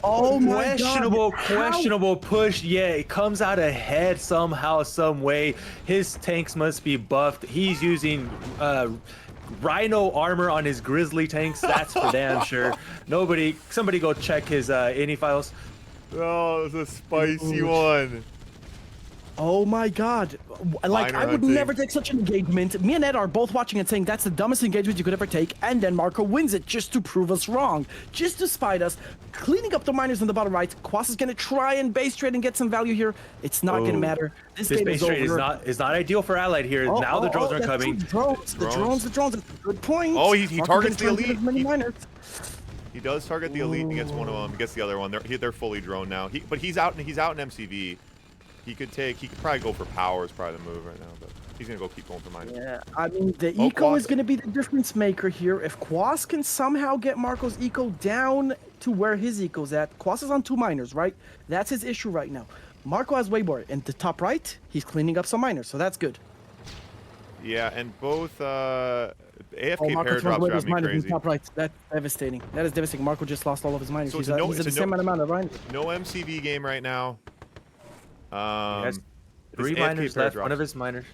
Oh my God. Questionable push. Yeah, it comes out ahead somehow, some way. His tanks must be buffed. He's using Rhino armor on his Grizzly tanks. That's for damn sure. Somebody go check his ini files. Oh, it was a spicy one. Oh my God. Like, I would never take such an engagement. Me and Ed are both watching and saying that's the dumbest engagement you could ever take, and then Marco wins it just to prove us wrong. Just to spite us. Cleaning up the miners on the bottom right. Quas is going to try and base trade and get some value here. It's not going to matter. This game base is trade over. is not ideal for Allied here. Now the drones are coming. The drones. That's a good point. Oh, he targets the elite. He does target the elite and he gets one of them. He gets the other one. They're fully drone now. But he's out in MCV. He could probably go for power is probably the move right now, but he's gonna keep going for mine. Yeah, I mean the eco is gonna be the difference maker here. If Quas can somehow get Marco's eco down to where his eco's at, Quas is on 2 miners, right? That's his issue right now. Marco has way more. In the top right, he's cleaning up some miners, so that's good. Yeah, and both AFK Marco pair throws drops away drive those me miners in crazy. top right. That's devastating. That is devastating. Marco just lost all of his miners. So He's it's a at the same amount of miners. no MCV game right now. He has this 3 AFK miners pair left. drops. One of his miners.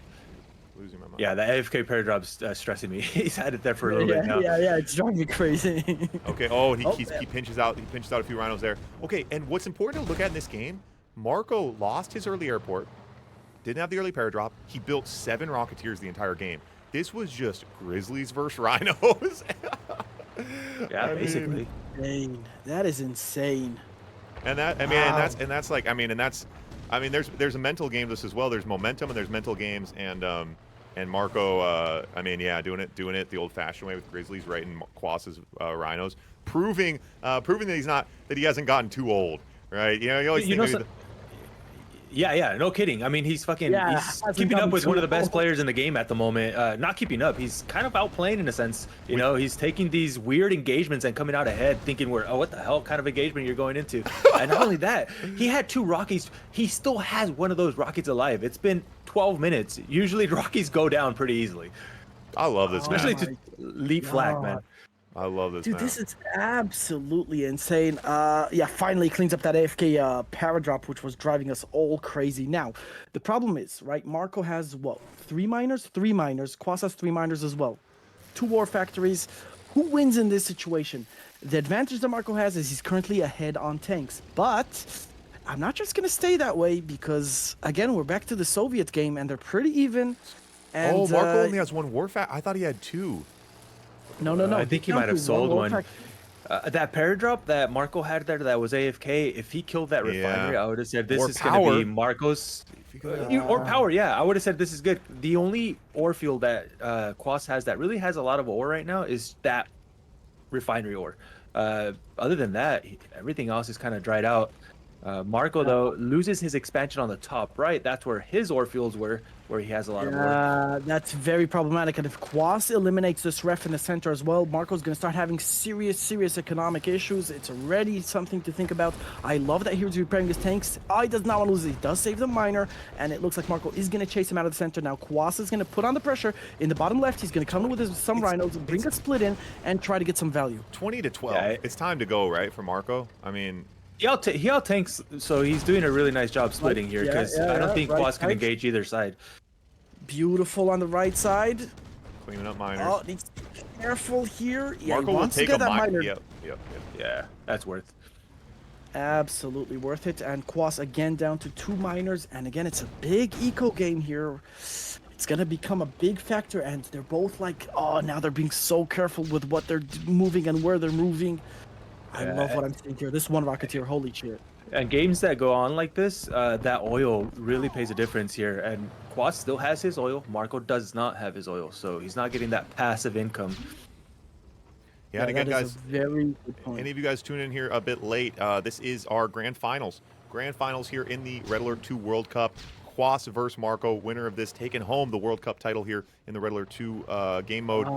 Losing my mind. Yeah, the AFK pair drop's stressing me. He's had it there for a little bit now. Yeah, it's driving me crazy. Okay. Oh, he pinches out. He pinches out a few rhinos there. Okay, and what's important to look at in this game, Marco lost his early airport, didn't have the early pair drop. He built 7 Rocketeers the entire game. This was just Grizzlies versus Rhinos. Yeah, basically. Insane. That is insane. And that, I mean, Wow. and that's like, I mean, there's a mental game to this as well. There's momentum and there's mental games, and Marco, I mean, yeah, doing it the old-fashioned way with Grizzlies, right in Quas's Rhinos, proving that he hasn't gotten too old, right? You know, you always think maybe Yeah, no kidding. I mean, he's fucking he's keeping up with one of the best players in the game at the moment. Not keeping up. He's kind of outplaying in a sense. You know, he's taking these weird engagements and coming out ahead, thinking what the hell kind of engagement you're going into. And not only that, he had 2 Rockies. He still has one of those Rockies alive. It's been 12 minutes. Usually the Rockies go down pretty easily. I love this, especially man. to leap flag, man. I love this, Dude, man. this is absolutely insane. Yeah, finally cleans up that AFK paradrop, which was driving us all crazy. Now, the problem is, right, Marco has, what, 3 miners? 3 miners. Quas has 3 miners as well. 2 war factories. Who wins in this situation? The advantage that Marco has is he's currently ahead on tanks. But I'm not just going to stay that way because, again, we're back to the Soviet game, and they're pretty even. And, Marco only has 1 war fact. I thought he had 2. No. I think he might have sold one. That paradrop that Marco had there that was AFK, if he killed that refinery, I would have said this is going to be Marco's. Or power, yeah. I would have said this is good. The only ore field that Quas has that really has a lot of ore right now is that refinery ore. Other than that, everything else is kind of dried out. Marco, though, loses his expansion on the top right. That's where his ore fields were, where he has a lot of ore. That's very problematic. And if Quas eliminates this ref in the center as well, Marco's going to start having serious economic issues. It's already something to think about. I love that he's repairing his tanks. He does not want to lose it. He does save the miner, and it looks like Marco is going to chase him out of the center. Now, Quas is going to put on the pressure. In the bottom left, he's going to come in with some rhinos, bring a split in, and try to get some value. 20 to 12. Yeah, it's time to go, right, for Marco? I mean... He out tanks, so he's doing a really nice job splitting here because I don't think Quas can engage either side. Beautiful on the right side. Cleaning up miners. Oh, needs to be careful here. Yeah, Marco he will wants take to get a that miner. miner. Yep. Yeah, that's worth. Absolutely worth it. And Quas again down to 2 miners. And again, it's a big eco game here. It's going to become a big factor. And they're both like, oh, now they're being so careful with what they're moving and where they're moving. I love what I'm seeing here. This 1 Rocketeer, holy shit. And games that go on like this, that oil really pays a difference here. And Quas still has his oil. Marco does not have his oil, so he's not getting that passive income. Yeah, and again, guys, a very good point. any of you guys tune in here a bit late, this is our grand finals. Grand finals here in the Red Alert 2 World Cup. Quas versus Marco, winner of this, taking home the World Cup title here in the Red Alert 2 game mode.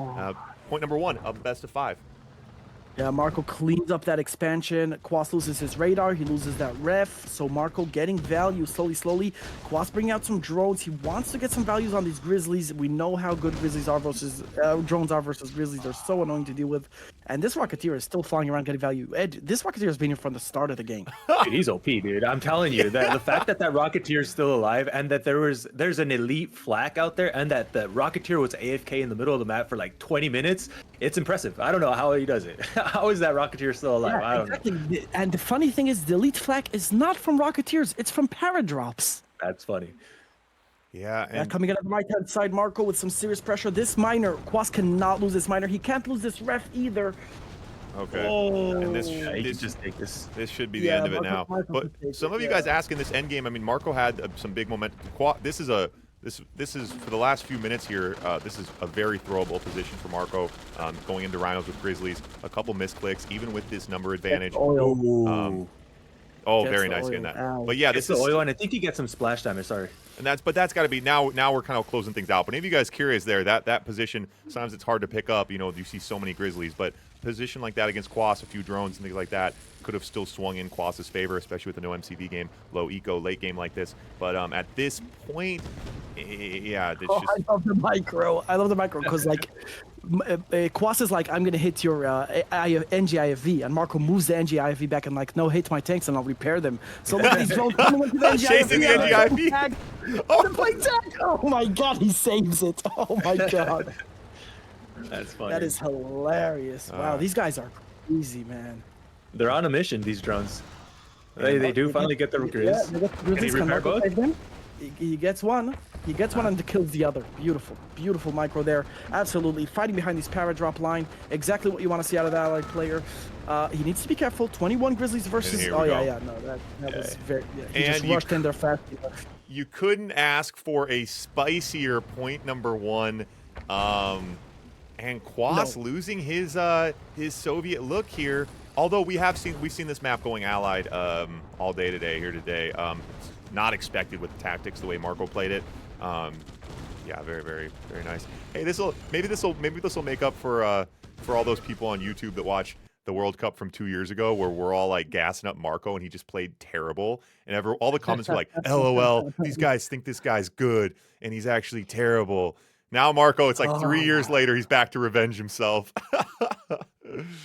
Point number 1 of the best of 5. Yeah, Marco cleans up that expansion. Quas loses his radar. He loses that ref. So Marco getting value slowly. Quas bringing out some drones. He wants to get some values on these Grizzlies. We know how good Grizzlies are versus drones are versus Grizzlies. They're so annoying to deal with. And this Rocketeer is still flying around getting value. Ed, this Rocketeer has been here from the start of the game. Dude, he's OP, dude. I'm telling you that the fact that Rocketeer is still alive and that there's an elite flak out there and that the Rocketeer was AFK in the middle of the map for like 20 minutes, it's impressive. I don't know how he does it. How is that Rocketeer still alive? Yeah, I don't know. And the funny thing is, the elite flak is not from Rocketeers. It's from paradrops. That's funny. Yeah, and coming in on the right-hand side, Marco with some serious pressure. This miner, Quas cannot lose this miner. He can't lose this ref either. okay. Oh. And this just take this. This should be the end of it now. But some of you guys asking this end game. I mean, Marco had some big momentum. This is for the last few minutes here. This is a very throwable position for Marco, going into Rhinos with Grizzlies. A couple misclicks, even with this number advantage. Very nice getting that. Ow. But yeah, This this is is oil, and I think he gets some splash damage. Sorry. and that's got to be now. Now we're kind of closing things out. But if you guys curious there, that position sometimes it's hard to pick up. You know, you see so many Grizzlies, but position like that against Quas, a few drones and things like that could have still swung in Quas's favor, especially with the no MCV game, low eco, late game like this. But at this point, yeah, it's Oh, just... I love the micro. I love the micro because like Quas is like, I'm gonna hit your NGIFV, and Marco moves the NGIFV back and like, no, hit my tanks and I'll repair them. So look at these drones coming into the NGIFV. Chasing the NGIFV. Oh, play tag. Oh my god, he saves it. Oh my god. That's funny. That is hilarious. Wow, these guys are crazy, man. They're on a mission, these drones. They do finally get the Grizz. Yeah, they get the Can he Grizzlies. repair both? Save them? He gets one. He gets one and kills the other. Beautiful, beautiful micro there. Absolutely fighting behind this paradrop line. Exactly what you want to see out of that allied player. He needs to be careful. 21 Grizzlies versus. Oh yeah. No, that was very. Yeah, he And just rushed in there fast. You couldn't ask for a spicier point number one. And Quas losing his Soviet look here. Although we've seen this map going allied all day today. Not expected with the tactics the way Marco played it. Yeah, very, very, very nice. Hey, maybe this will make up for all those people on YouTube that watch the World Cup from 2 years ago, where we're all like gassing up Marco and he just played terrible, and all the comments were like, "LOL, these guys think this guy's good and he's actually terrible." Now Marco, it's like 3 years later, he's back to revenge himself.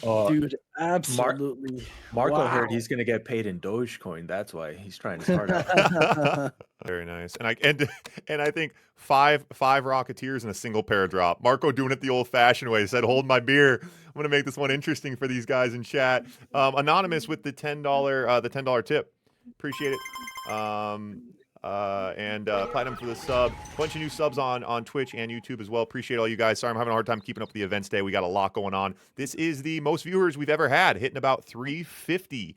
Dude, absolutely. Marco heard he's gonna get paid in Dogecoin. That's why he's trying to start out. Very nice. And I think five Rocketeers and a single paradrop. Marco doing it the old-fashioned way. He said, "Hold my beer. I'm gonna make this one interesting for these guys in chat." Anonymous with the $10 tip. Appreciate it. And Platinum for the sub. Bunch of new subs on Twitch and YouTube as well. Appreciate all you guys. Sorry, I'm having a hard time keeping up with the events day. We got a lot going on. This is the most viewers we've ever had, hitting about 350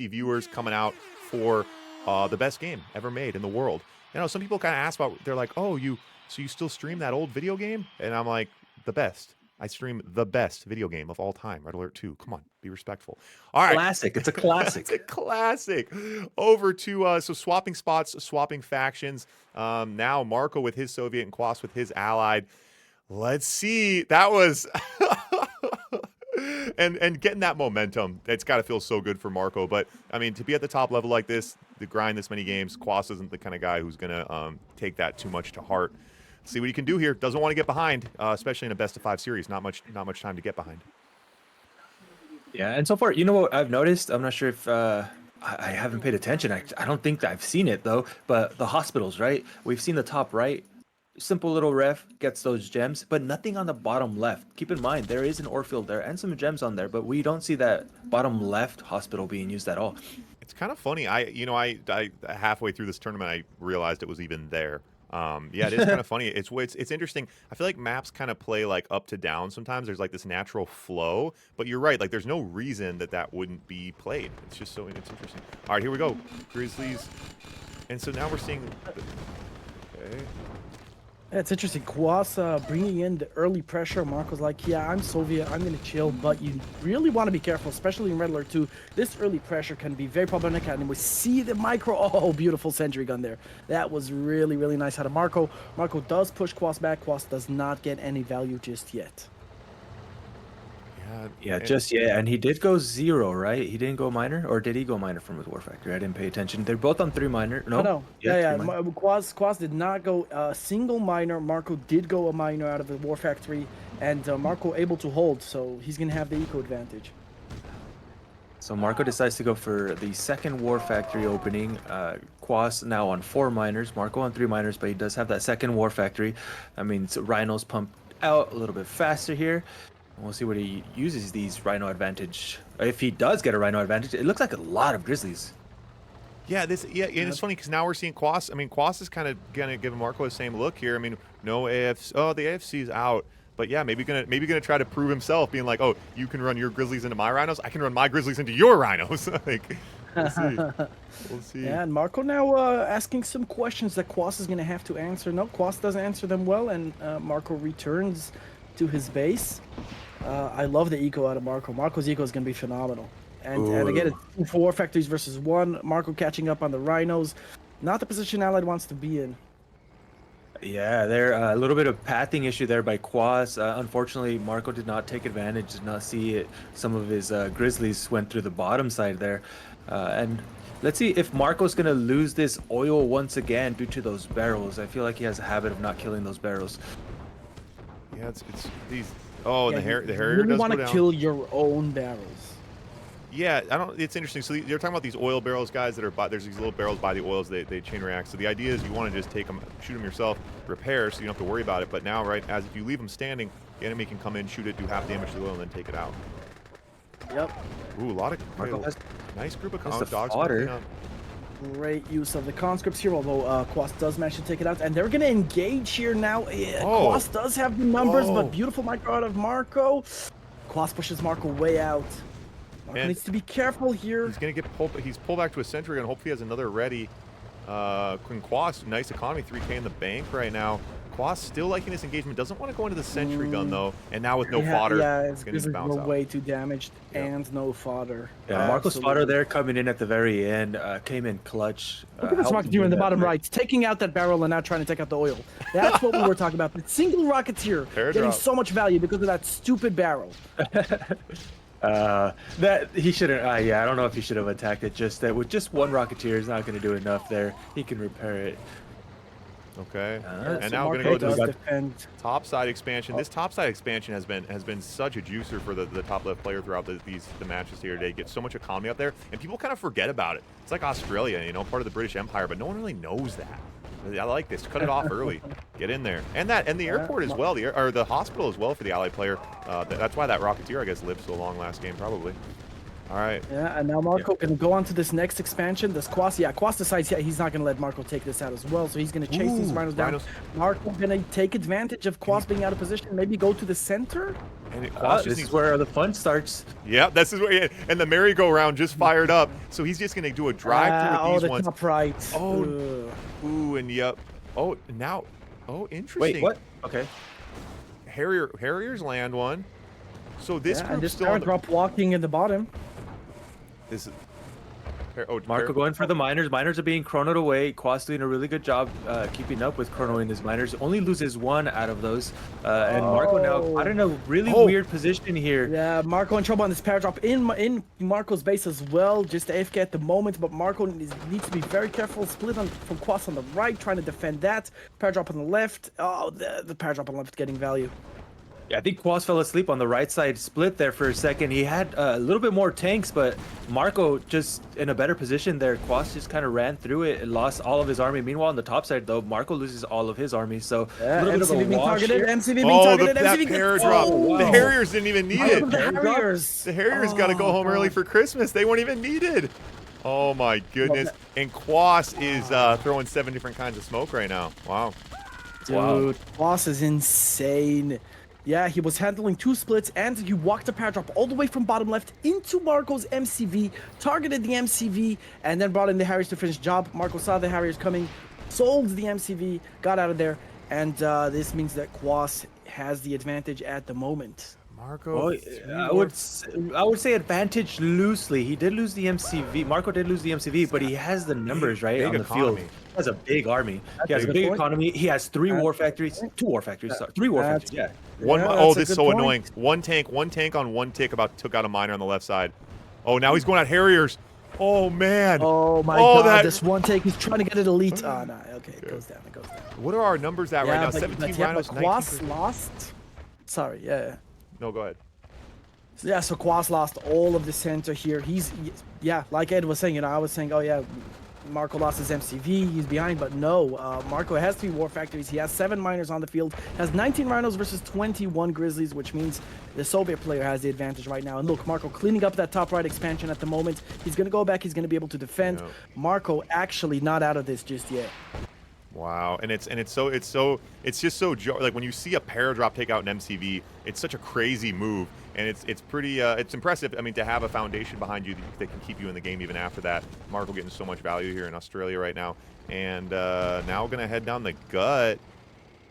viewers coming out for the best game ever made in the world. You know, some people kind of ask about, they're like, "Oh, you still stream that old video game?" And I'm like, the best. I stream the best video game of all time, Red Alert 2. Come on, be respectful. All right. Classic. It's a classic. It's a classic. Over to, so swapping spots, swapping factions. Now Marco with his Soviet and Quas with his allied. Let's see. That was... and getting that momentum, it's got to feel so good for Marco. But, I mean, to be at the top level like this, to grind this many games, Quas isn't the kind of guy who's going to take that too much to heart. See what he can do here. Doesn't want to get behind, especially in a best-of-5 series. Not much time to get behind. Yeah, and so far, you know what I've noticed? I'm not sure if I haven't paid attention. I don't think I've seen it, though. But the hospitals, right? We've seen the top right. Simple little ref gets those gems, but nothing on the bottom left. Keep in mind, there is an ore field there and some gems on there, but we don't see that bottom left hospital being used at all. It's kind of funny. I halfway through this tournament, I realized it was even there. Yeah, it is kind of funny. It's interesting. I feel like maps kind of play like up to down sometimes. There's like this natural flow, but you're right. Like there's no reason that wouldn't be played. It's just it's interesting. All right, here we go. Grizzlies. And so now we're seeing... Okay. Yeah, it's interesting. Quas bringing in the early pressure. Marco's like, yeah, I'm Soviet. I'm going to chill. But you really want to be careful, especially in Red Alert 2. This early pressure can be very problematic. And we see the micro. Oh, beautiful sentry gun there. That was really, really nice out of Marco. Marco does push Quas back. Quas does not get any value just yet. Yeah, just and he did go 0, right? He didn't go minor, or did he go minor from his War Factory? I didn't pay attention. They're both on 3 minor. No. Yeah. Quas did not go a single minor. Marco did go a minor out of the War Factory, and Marco able to hold, so he's gonna have the eco advantage. So Marco decides to go for the second War Factory opening. Quas now on 4 minors, Marco on 3 minors, but he does have that second War Factory. I mean, so Rhino's pumped out a little bit faster here. We'll see what he uses these Rhino advantage. If he does get a Rhino advantage, it looks like a lot of Grizzlies. Yeah, and it's funny because now we're seeing Quas. I mean, Quas is kind of gonna give Marco the same look here. I mean, no AFC. Oh, the AFC is out. But yeah, maybe gonna try to prove himself, being like, oh, you can run your Grizzlies into my Rhinos. I can run my Grizzlies into your Rhinos. Like, we'll see. We'll see. Yeah, and Marco now asking some questions that Quas is gonna have to answer. No, Quas doesn't answer them well, and Marco returns to his base. I love the eco out of Marco. Marco's eco is going to be phenomenal. And again, it's 4 factories versus 1. Marco catching up on the Rhinos. Not the position Allied wants to be in. Yeah, there a little bit of pathing issue there by Quas. Unfortunately, Marco did not take advantage, did not see it. Some of his Grizzlies went through the bottom side there. And let's see if Marco's going to lose this oil once again due to those barrels. I feel like he has a habit of not killing those barrels. Yeah, it's these. Oh, and Yeah, the you Harrier really does want go to down. kill your own barrels. Yeah, I don't. It's interesting. So you're talking about these oil barrels, guys, that are by. There's these little barrels by the oils. They chain react. So the idea is you want to just take them, shoot them yourself, repair, so you don't have to worry about it. But now, right, as if you leave them standing, the enemy can come in, shoot it, do half damage to the oil, and then take it out. Yep. Ooh, a lot of Marco has nice group of has the dogs. fodder. Great use of the conscripts here, although Quas does manage to take it out, and they're going to engage here now. Oh. Quas does have the numbers, Whoa. but beautiful micro out of Marco. Quas pushes Marco way out. Marco And needs to be careful here. He's gonna get pulled. He's pulled back to a sentry, and hopefully he has another ready. Quas, nice economy, 3K in the bank right now. Quas still liking this engagement. Doesn't want to go into the sentry gun though, and now with no fodder, Yeah, it's it's gonna because need to bounce we're out. way too damaged Yeah. and no fodder. Yeah, Marco's Absolutely. fodder there coming in at the very end, came in clutch. Look at this helped Rocketeer him in the that bottom fight. right, taking out that barrel and now trying to take out the oil. That's what we were talking about. The single Rocketeer Fair getting drop. so much value because of that stupid barrel. That he shouldn't. Yeah, I don't know if he should have attacked it. Just that with just one Rocketeer is not going to do enough there. He can repair it. Okay, Yeah, and so now we're Marco gonna go does to defend. topside expansion. This topside expansion has been such a juicer for the top left player throughout the matches here today. Get so much economy up there, and people kind of forget about it. It's like Australia, you know, part of the British Empire, but no one really knows that. I like this. Cut it off early. Get in there, and the airport as well, the hospital as well for the allied player. That's why that Rocketeer, I guess, lived so long last game probably. All right. Yeah, and now Marco can go on to this next expansion. Does Quas? Yeah, Quas decides he's not going to let Marco take this out as well, so he's going to chase these Ooh, rhinos down. rhinos. Marco going to take advantage of Quas being out of position, maybe go to the center? And Quas just This needs is where the fun starts. Yeah, this is where, and the merry-go-round just fired up, so he's just gonna do a drive-through with the these ones. top right. Oh, Ugh. ooh, and yep. Oh, now, oh, interesting. Wait, what? Okay. Harriers land one. So this Yeah, and group's this still on the, drop walking in the bottom. this is. Marco going for the miners. Miners are being chronoed away. Quas doing a really good job keeping up with chronoing his miners. Only loses one out of those. And Marco now, I don't know, really weird position here. Yeah, Marco in trouble on this paradrap in Marco's base as well. Just AFK at the moment, but Marco needs to be very careful. Split on from Quas on the right, trying to defend that. Paradrap on the left. Oh, the paradrap on the left getting value. Yeah, I think Quas fell asleep on the right side split there for a second. He had a little bit more tanks, but Marco just in a better position there. Quas just kind of ran through it and lost all of his army. Meanwhile, on the top side, though, Marco loses all of his army. So a little bit of a being wash targeted. here. MCV being Oh, targeted. that MCV pair gets- drop. Oh, The wow. Harriers didn't even need it. The Harriers. The Harriers got to go home early for Christmas. They weren't even needed. Oh my goodness. And Quas is throwing 7 different kinds of smoke right now. Wow. Dude, Quas is insane. Yeah, he was handling 2 splits, and he walked a paradrap all the way from bottom left into Marco's MCV, targeted the MCV, and then brought in the Harriers to finish job. Marco saw the Harriers coming, sold the MCV, got out of there, and this means that Quas has the advantage at the moment. Marco. I would say advantage loosely. He did lose the MCV. Marco did lose the MCV, but he has the numbers right big on the economy. field. He has a big army. He has a a good big point. economy. He has 3 war factories, 2 war factories, sorry, 3 war That's- factories. Yeah. One. Yeah, Oh, that's a this is good so point. annoying. One tank on one tick took out a miner on the left side. Oh, now he's going at Harriers. Oh man. Oh my Oh, god, that- this one take, he's trying to get it elite. Oh, no, okay, it goes down, it goes down. What are our numbers at right now? 17 rhinos, but Quas 19%. lost. Sorry, yeah. No, go ahead. Yeah, so Quas lost all of the center here. Yeah, like Ed was saying, I was saying, oh yeah, Marco lost his MCV, he's behind, but no, Marco has 3 war factories, he has 7 miners on the field, has 19 rhinos versus 21 grizzlies, which means the Soviet player has the advantage right now. And look, Marco cleaning up that top right expansion at the moment. He's gonna go back, he's gonna be able to defend. Yeah. Marco actually not out of this just yet. Wow, and it's just so like when you see a paradrop take out an MCV, it's such a crazy move, and it's pretty it's impressive. I mean, to have a foundation behind you that can keep you in the game even after that. Marco getting so much value here in Australia right now, and now gonna head down the gut.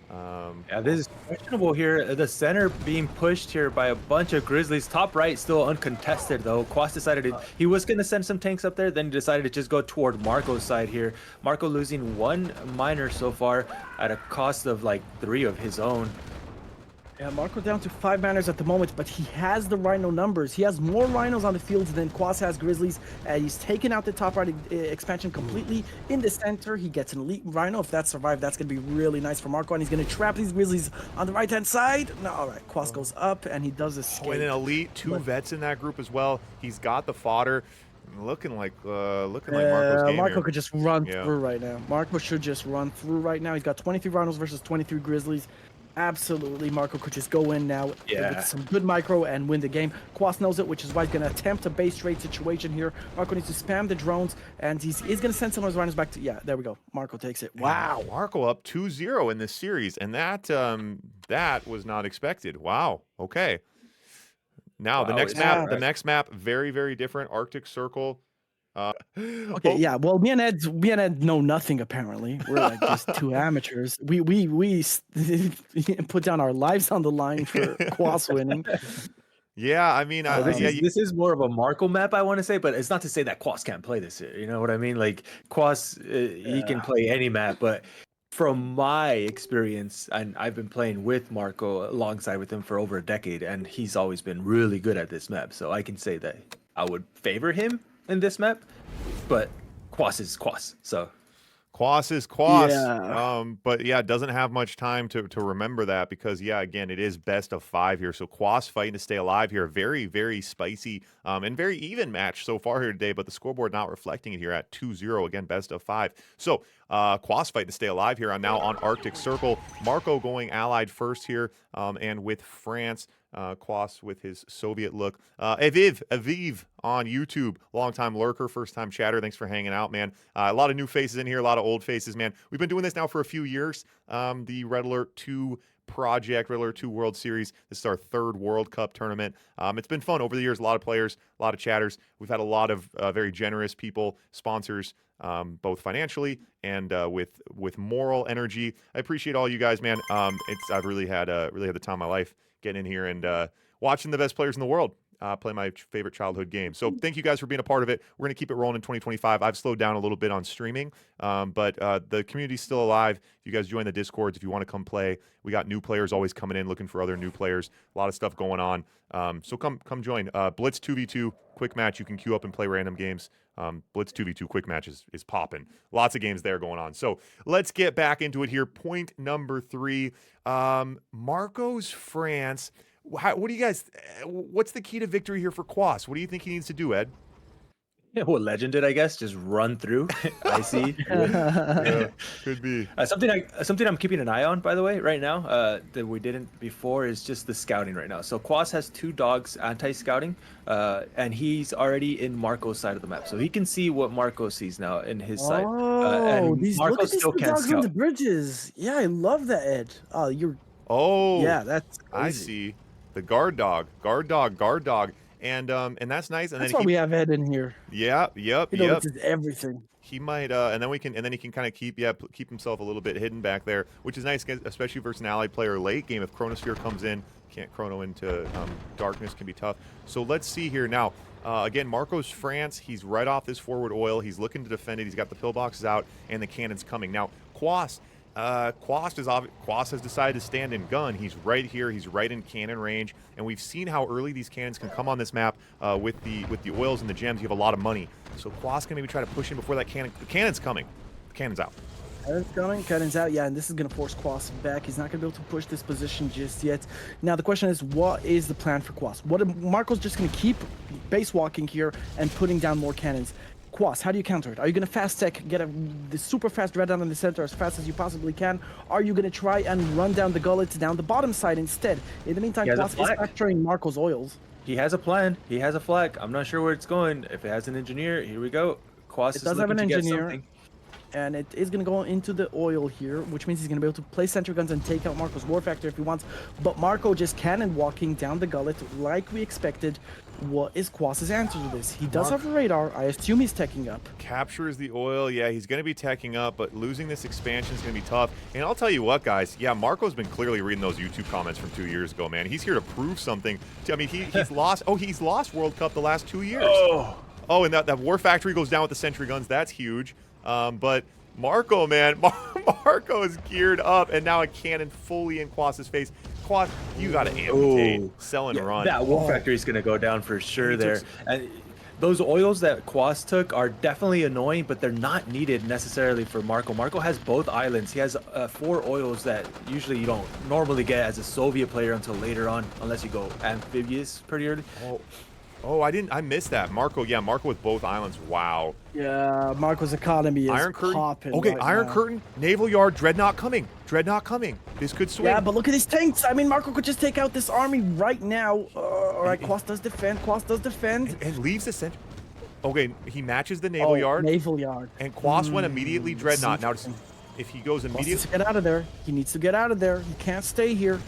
Yeah, this is questionable here. The center being pushed here by a bunch of Grizzlies. Top right still uncontested though. Quas decided he was going to send some tanks up there, then he decided to just go toward Marco's side here. Marco losing 1 miner so far at a cost of like 3 of his own. Yeah, Marco down to 5 miners at the moment, but he has the Rhino numbers. He has more Rhinos on the field than Quas has Grizzlies. He's taken out the top right expansion completely. In the center, he gets an elite Rhino. If that survived, that's going to be really nice for Marco, and he's going to trap these Grizzlies on the right-hand side. No, all right, Quas goes up, and he does escape. Oh, and an elite, 2 vets in that group as well. He's got the fodder. Looking like Marco's game Marco here. could just run through right now. Marco should just run through right now. He's got 23 Rhinos versus 23 Grizzlies. Absolutely, Marco could just go in now with some good micro and win the game. Quas knows it, which is why he's going to attempt a base trade situation here. Marco needs to spam the drones, and he's going to send some of his runners back to... Yeah, there we go. Marco takes it. Wow. Marco up 2-0 in this series, and that that was not expected. Wow. Okay. Now the next map, very, very different. Arctic Circle. Okay, yeah. Well, me and Ed know nothing apparently. We're like just 2 amateurs. We put down our lives on the line for Quas winning. Yeah, I mean, this is more of a Marco map, I want to say, but it's not to say that Quas can't play this. You know what I mean? Like Quas, he can play any map, but from my experience, and I've been playing with Marco alongside with him for over a decade, and he's always been really good at this map. So I can say that I would favor him in this map, but Quas is Quas. So Quas is Quas. Yeah. But yeah, it doesn't have much time to remember that because yeah, again, it is best of 5 here. So Quas fighting to stay alive here. Very, very spicy and very even match so far here today, but the scoreboard not reflecting it here at 2-0. Again, best of 5. So Quas fighting to stay alive here. I'm now on Arctic Circle. Marco going allied first here, and with France. Quas with his Soviet look. Aviv on YouTube, longtime lurker, first-time chatter. Thanks for hanging out, man. A lot of new faces in here, a lot of old faces, man. We've been doing this now for a few years. The Red Alert 2 project, Red Alert 2 World Series. This is our 3rd World Cup tournament. It's been fun over the years. A lot of players, a lot of chatters. We've had a lot of very generous people, sponsors, both financially and with moral energy. I appreciate all you guys, man. I've really had the time of my life getting in here and watching the best players in the world play my favorite childhood game. So thank you guys for being a part of it. We're going to keep it rolling in 2025. I've slowed down a little bit on streaming, but the community's still alive. If you guys join the Discords, if you want to come play, we got new players always coming in looking for other new players. A lot of stuff going on. So come join. Blitz 2v2, quick match. You can queue up and play random games. Blitz 2v2 quick match is popping. Lots of games there going on. So let's get back into it here. Point number 3. Marco's France. What do you guys? What's the key to victory here for Quas? What do you think he needs to do, Ed? Yeah, what Legend did, I guess, just run through. I see. Yeah, could be. Something I'm keeping an eye on, by the way, right now, that we didn't before is just the scouting right now. So Quas has 2 dogs anti-scouting, and he's already in Marco's side of the map, so he can see what Marco sees now in his side. And Marco still can't dogs scout. on the bridges. Yeah, I love that, Ed. Oh, yeah, that's crazy. I see. The guard dog. And that's nice. And that's then why we have Ed in here. Yep. This is everything. He might, and then he can kind of keep himself a little bit hidden back there, which is nice, especially versus an allied player late game. If Chronosphere comes in, can't chrono into darkness, can be tough. So let's see here now. Again, Marco's France. He's right off this forward oil. He's looking to defend it. He's got the pillboxes out and the cannons coming. Now, Quas has decided to stand in gun. He's right here. He's right in cannon range, and we've seen how early these cannons can come on this map with the oils and the gems. You have a lot of money, so Quas can maybe try to push in before that cannon. The cannon's coming. The cannon's out. Cannon's coming. Cannon's out. Yeah, and this is going to force Quas back. He's not going to be able to push this position just yet. Now the question is, what is the plan for Quas? Marco's just going to keep base walking here and putting down more cannons. Quas, how do you counter it? Are you going to fast tech, get the super fast red down in the center as fast as you possibly can? Are you going to try and run down the gullets down the bottom side instead? In the meantime, Quas is capturing Marco's oils. He has a plan. He has a flag. I'm not sure where it's going. If it has an engineer, here we go. Quas does have an engineer. and it is going to go into the oil here, which means he's going to be able to place sentry guns and take out Marco's War Factor if he wants. But Marco just cannon walking down the gullet like we expected. What is Quas's answer to this? He does have a radar. I assume he's teching up. Captures the oil. Yeah, he's going to be teching up, but losing this expansion is going to be tough. And I'll tell you what, guys. Yeah, Marco's been clearly reading those YouTube comments from 2 years ago, man. He's here to prove something. I mean, he's lost. Oh, he's lost World Cup the last 2 years. Oh, and that War Factory goes down with the sentry guns. That's huge. But Marco, man, Marco is geared up, and now a cannon fully in Quas's face. Quas, you got to amputate, sell and run. That War Factory is going to go down for sure there. And those oils that Quas took are definitely annoying, but they're not needed necessarily for Marco. Marco has both islands. He has 4 oils that usually you don't normally get as a Soviet player until later on, unless you go amphibious pretty early. Oh, I missed that. Marco, yeah, Marco with both islands. Wow. Yeah, Marco's economy is Iron Curtain. popping. Okay, right Iron now. Curtain, Naval Yard, Dreadnought coming. Dreadnought coming. This could swing. Yeah, but look at his tanks. I mean, Marco could just take out this army right now. All right, Quas does defend. Quas does defend. And leaves the center. Okay, he matches the Naval Yard. Naval Yard. And Quas went immediately Dreadnought. Now, if he goes Quas immediately. needs to get out of there. He needs to get out of there. He can't stay here.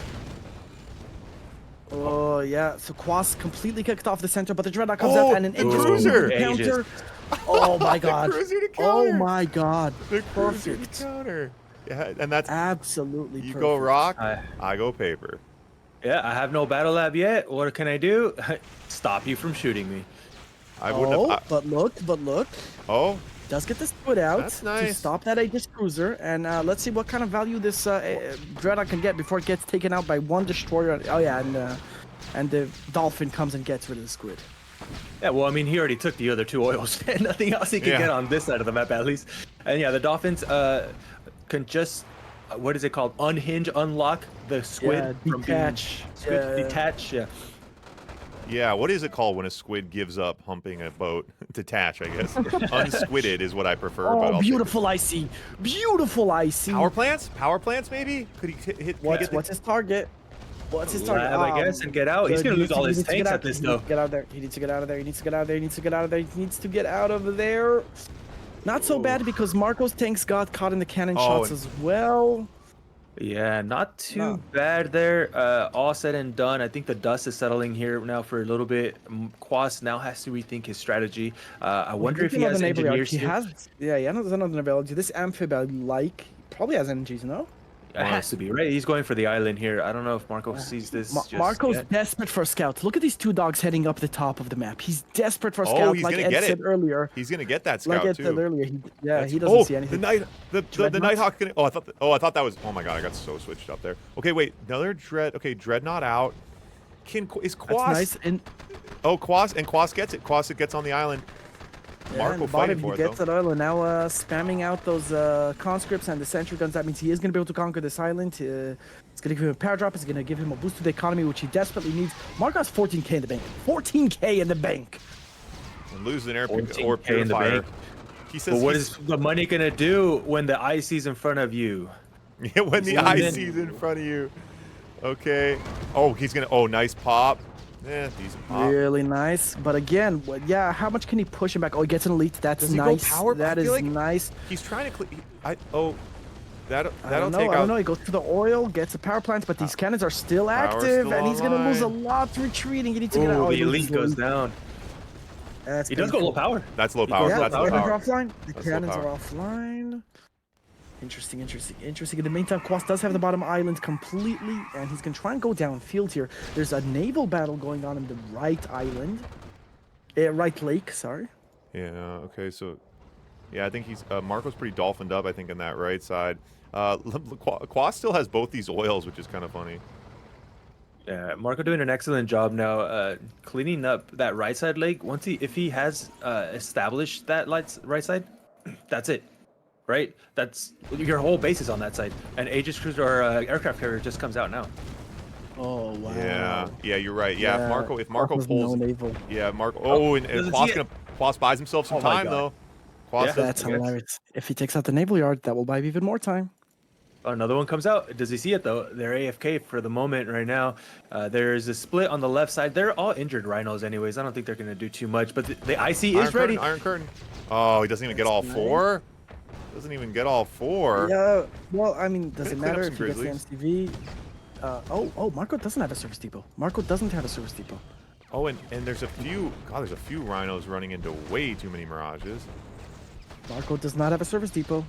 Oh, yeah. So Quas completely kicked off the center, but the Dreadnought comes out and an cruiser. counter. Oh, my God. The cruiser to Oh, counter. my God. The cruiser Perfect. to counter. Yeah, and that's Absolutely you perfect. go rock, I go paper. Yeah, I have no battle lab yet. What can I do? Stop you from shooting me. I wouldn't have. But look. Oh, Does get this put out That's to nice. stop that Aegis cruiser, and let's see what kind of value this Dreadnought can get before it gets taken out by one destroyer. Oh yeah, and the Dolphin comes and gets rid of the squid. Yeah, well, I mean, he already took the other 2 oils. Nothing else he can get on this side of the map, at least. And yeah, the Dolphins can just, what is it called? Unhinge, unlock the squid from being detach. detach. Yeah. yeah. What is it called when a squid gives up humping a boat? Detach, I guess. Unsquidded is what I prefer. But Oh, I'll take beautiful IC. Beautiful IC. it. Power plants? Power plants, maybe? Could he hit? What's his target? What's his target? Lab, I guess, and get out. He's good. going to lose all He his needs to tanks get at this, He though. needs to get out of there. He needs to get out of there. He needs to get out of there. He needs to get out of there. He needs to get out of there. Not so bad because Marco's tanks got caught in the cannon shots as well. Yeah, not too bad there. All said and done, I think the dust is settling here now for a little bit. Quas now has to rethink his strategy. I wonder if he has engineers. He has, yeah, he has another ability. This amphib I like. Probably has energies, no? It has to be, right? He's going for the island here. I don't know if Marco sees this. Marco's yet. desperate for scouts. Look at these 2 dogs heading up the top of the map. He's desperate for Oh, scouts, he's like gonna Ed get said it. earlier. He's gonna get that scout Like Ed too. said earlier, he doesn't see anything. The Nighthawk. Oh, I thought that was. Oh my god, I got so switched up there. Okay, wait, another Dreadnought out. Is Quas? That's nice. And Quas gets it. Quas gets on the island. Marco fighting for it, gets though. that island now, spamming out those conscripts and the sentry guns. That means he is going to be able to conquer this island. It's going to give him a power drop. It's going to give him a boost to the economy, which he desperately needs. Marco has 14k in the bank. 14k in the bank. And lose an air 14K or in the purifier. bank. He says. But what is the money going to do when the IC's in front of you? Yeah, when the IC's in front of you. Okay. Oh, he's gonna. Oh, nice pop. Yeah, decent pop. Really nice. But again, yeah, how much can he push him back? Oh, he gets an elite. That's Does he go nice. power? That I is feel like nice. He's trying to. That'll I don't take know. out. He goes to the oil, gets a power plant, but these cannons are still active, still and he's going to lose a online. lot retreating. He needs to get out. Oh, Oh, the he loses elite goes down. That's He does go low painful. power. That's low power. Yeah, That's the low cannons power. are offline. The That's low cannons power. are offline. Interesting. In the meantime, Quas does have the bottom island completely, and he's going to try and go downfield here. There's a naval battle going on in the right island. Right lake, sorry. Yeah. Okay. So, yeah, I think he's Marco's pretty dolphined up. I think in that right side. Quas still has both these oils, which is kind of funny. Yeah, Marco doing an excellent job now, cleaning up that right side lake. If he has established that right side, that's it, right? That's your whole base is on that side, and Aegis cruiser or aircraft carrier just comes out now. Oh wow. Yeah, you're right. Yeah, if Marco Quas pulls, no naval. yeah, Marco. Oh, and doesn't Quas see it. Quas buys himself some Oh my time God. though. Quas Yeah. does- That's Yes. hilarious. If he takes out the naval yard, that will buy him even more time. Another one comes out. Does he see it though? They're AFK for the moment right now. There's a split on the left side. They're all injured rhinos anyways. I don't think they're going to do too much. But the IC is ready. Iron Curtain. Oh, he doesn't even get all That's 4. Doesn't even get all 4. Yeah, well, I mean, does Gonna it clean up matter some if he gets the Grizzlies. MCV? Oh, Marco doesn't have a service depot. Marco doesn't have a service depot. Oh, and there's a few. God, there's a few rhinos running into way too many mirages. Marco does not have a service depot.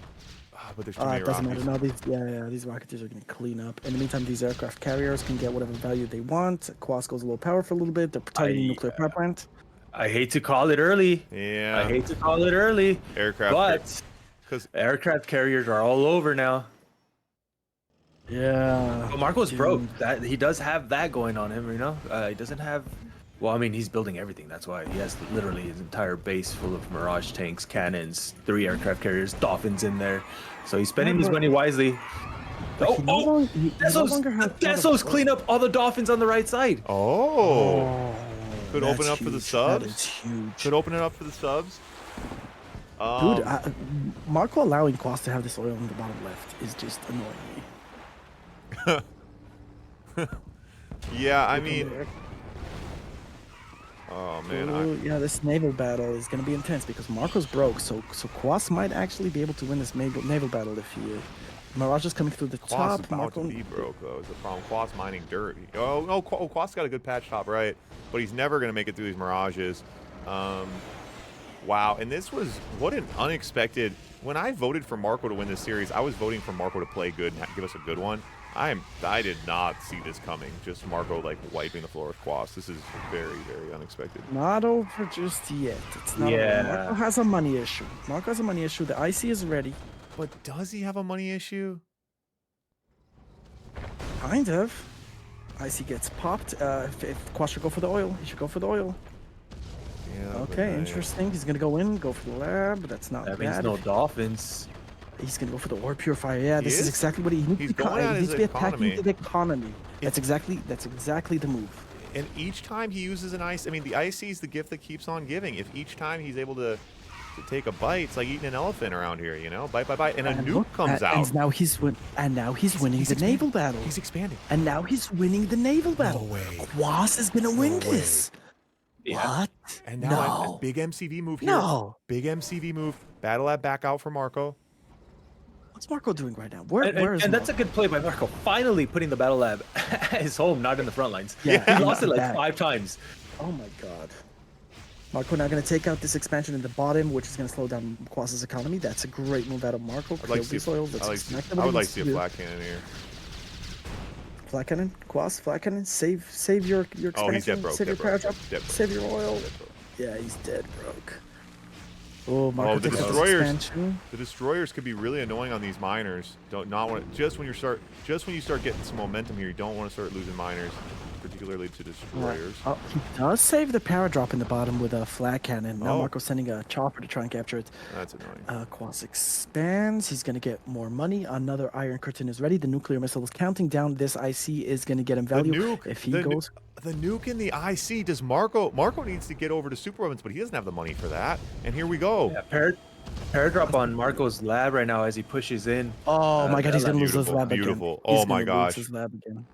But there's too many It doesn't matter. Rockies. No, these Rocketeers are going to clean up. In the meantime, these aircraft carriers can get whatever value they want. Quas goes low power for a little bit. They're targeting nuclear power plant. I hate to call it early. Yeah. I hate to call it early. Aircraft. But Because aircraft carriers are all over now. Yeah. But Marco's dude. broke. That he does have that going on him, you know. He doesn't have. Well, I mean, he's building everything. That's why he has literally his entire base full of Mirage tanks, cannons, 3 aircraft carriers, Dolphins in there. So he's spending his money wisely. He no longer has Tessos clean up all the Dolphins on the right side. Could open that's up for the huge. subs. That is huge. Could open it up for the subs. Dude, Marco allowing Quas to have this oil on the bottom left is just annoying me. Yeah, I mean. Oh man. Ooh, yeah, this naval battle is going to be intense because Marco's broke, so Quas might actually be able to win this naval battle if he. Mirage is coming through the Quas top. is about to be broke though. Is the problem? Quas mining dirt. Oh no, Quas got a good patch top right, but he's never gonna make it through these mirages. Wow, and this was what an unexpected. When I voted for Marco to win this series, I was voting for Marco to play good and give us a good one. I did not see this coming. Just Marco like wiping the floor with Quas. This is very, very unexpected. Not over just yet. It's not over. Marco has a money issue. Marco has a money issue. The IC is ready. But does he have a money issue? Kind of. IC gets popped. If Quas should go for the oil, he should go for the oil. Yeah. Okay, interesting. He's gonna go in, go for the lab. That's not That bad. means no Dolphins. He's gonna go for the ore purifier. Yeah, this is exactly what he needs. He's going at he needs his to be attacking economy. the economy. That's exactly the move. And each time he uses an ice, I mean, the IC is the gift that keeps on giving. If each time he's able to take a bite, it's like eating an elephant around here, you know? Bite, bite, bite, and a nuke comes out. And now he's winning the naval battle. He's expanding. And now he's winning the naval battle. No way. Quas is gonna win this. Yeah. What? And now big MCV move here. No. Big MCV move. Battle lab back out for Marco. What's Marco doing right now? Where is And that's a Marco? good play by Marco. Finally putting the battle lab at his home, not in the front lines. Yeah, He lost it like back. 5 times. Oh my god. Marco now going to take out this expansion in the bottom, which is going to slow down Quas's economy. That's a great move out of Marco. I'd like to see, These oils. I would like to see a flat cannon here. Flat cannon, Quas, flat cannon. Save your expansion. Oh, he's dead broke. Save your Dead power broke. drop. Dead broke. Save your oil. Dead broke. Yeah, he's dead broke. Oh, Marco the takes out this destroyers. expansion. The destroyers could be really annoying on these miners. Don't not want just when you start getting some momentum here, you don't want to start losing miners, particularly to destroyers. Oh, he does save the power drop in the bottom with a flat cannon. Now Oh. Marco's sending a chopper to try and capture it. That's annoying. Quas expands. He's going to get more money. Another Iron Curtain is ready. The nuclear missile is counting down. This IC is going to get him value. nuke. If he The nu- goes... The nuke in the IC. Does Marco needs to get over to super weapons, but he doesn't have the money for that. And here we go. Yeah, Paradrop on Marco's lab right now as he pushes in. Oh my god, he's going to lose his lab beautiful. again. Oh He's my gonna lose gosh. his lab again.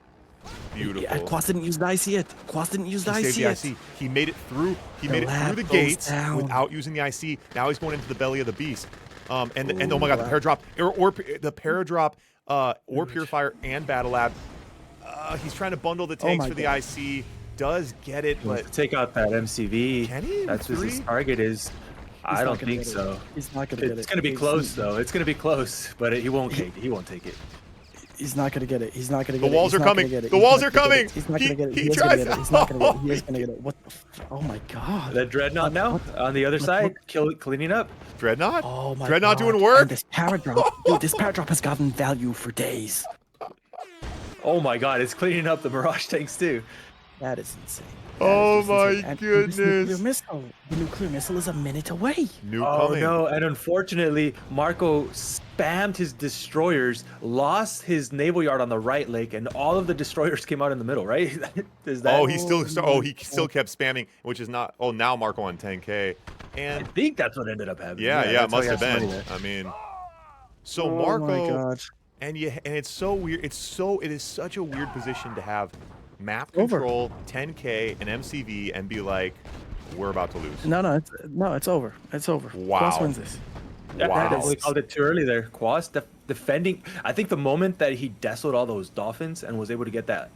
Beautiful. Yeah, Quas didn't use the IC yet. Quas didn't use the He IC saved yet. the IC. He made it through. He made it through lab the goes gates down. without using the IC. Now he's going into the belly of the beast. And oh my god, the paradrop the paradrop ore purifier and battle lab. He's trying to bundle the tanks my for the God. IC. Does get it, but To take out that MCV. Can he? That's what his 3? target is. I not don't gonna think get it. so. He's not going to get it. It's going to be close though. It's going to be close, but he won't take it. He won't take it. He's not going to get it. He's not going to get it. The walls He's are not gonna coming. get it. The He's walls not are gonna get coming. it. He's not going to get it. He He is going to tries- get it. He's not going to get it. He Oh is going to get it. What the Oh my god. The dreadnought now on the other side, cleaning up. Dreadnought? Oh my Dreadnought god. doing work? And this power drop. Dude, this power drop has gotten value for days. Oh my god, it's cleaning up the Mirage tanks too. That is insane. Oh just my insane. And this goodness. The nuclear missile is a minute away. Nuke Oh coming. no, and unfortunately, Marco spammed his destroyers, lost his naval yard on the right lake, and all of the destroyers came out in the middle, right? Is that Oh, he still kept spamming, which is not. Oh, now Marco on 10K, I and think that's what ended up happening. yeah, it that's how must he have got some been. money there. I mean, so Oh my Marco, god. and it's so weird. It is such a weird position to have map Over. control, 10K, and MCV, and be like, we're about to lose. No, it's over. It's over. Wow. Quas wins this. Yeah, I definitely Wow. called it too early there. Quas defending. I think the moment that he desoled all those dolphins and was able to get that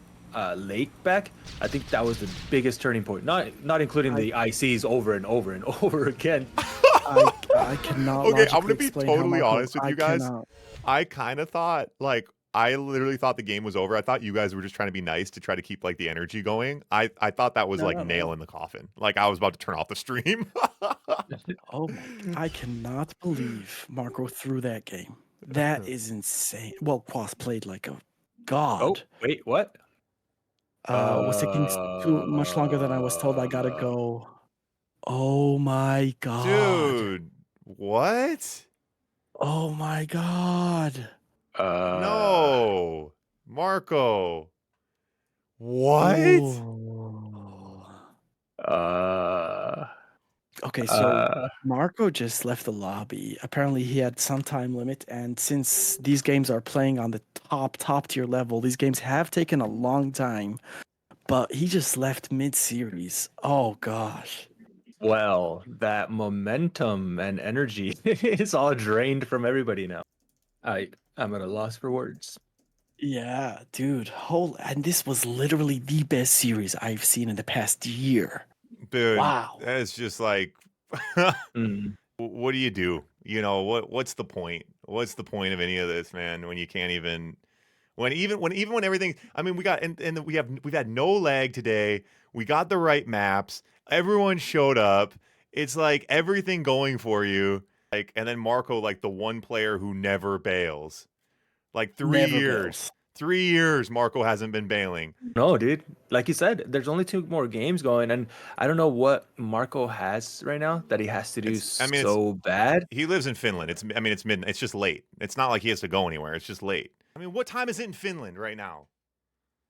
lake back, I think that was the biggest turning point. Not including I the ICs over and over and over again. I cannot Okay, I'm logically gonna be explain how totally Marco. honest with I you guys. cannot. I kind of thought like I literally thought the game was over. I thought you guys were just trying to be nice to try to keep like the energy going. I thought that was No, like no, no. nail in the coffin. Like I was about to turn off the stream. Oh my! I cannot believe Marco threw that game. That is insane. Well, Quas played like a Oh, god. wait, what? Was taking too much longer than I was told. I gotta Uh, go. Oh my god. Dude, what? Oh my god. uh, No. Marco. What? Ooh. uh, Okay, so uh, Marco just left the lobby. Apparently, he had some time limit, and since these games are playing on the top tier level, these games have taken a long time. But he just left mid-series. Oh gosh. well, that momentum and energy is all drained from everybody now. I'm at a loss for words. Yeah, dude. And this was literally the best series I've seen in the past year. Dude, Wow. that's just like Mm. what do you do? You know, what's the point? What's the point of any of this, man, when you can't even when everything I mean, we got and we've had no lag today. We got the right maps. Everyone showed up. It's like everything going for you. Like and then Marco like the one player who never bails. Like 3 Never years. bails. 3 years Marco hasn't been bailing. No, dude. Like you said, there's only 2 more games going, and I don't know what Marco has right now that he has to do It's so bad. he lives in Finland. It's I mean it's midnight. It's just late. It's not like he has to go anywhere. It's just late. I mean, what time is it in Finland right now?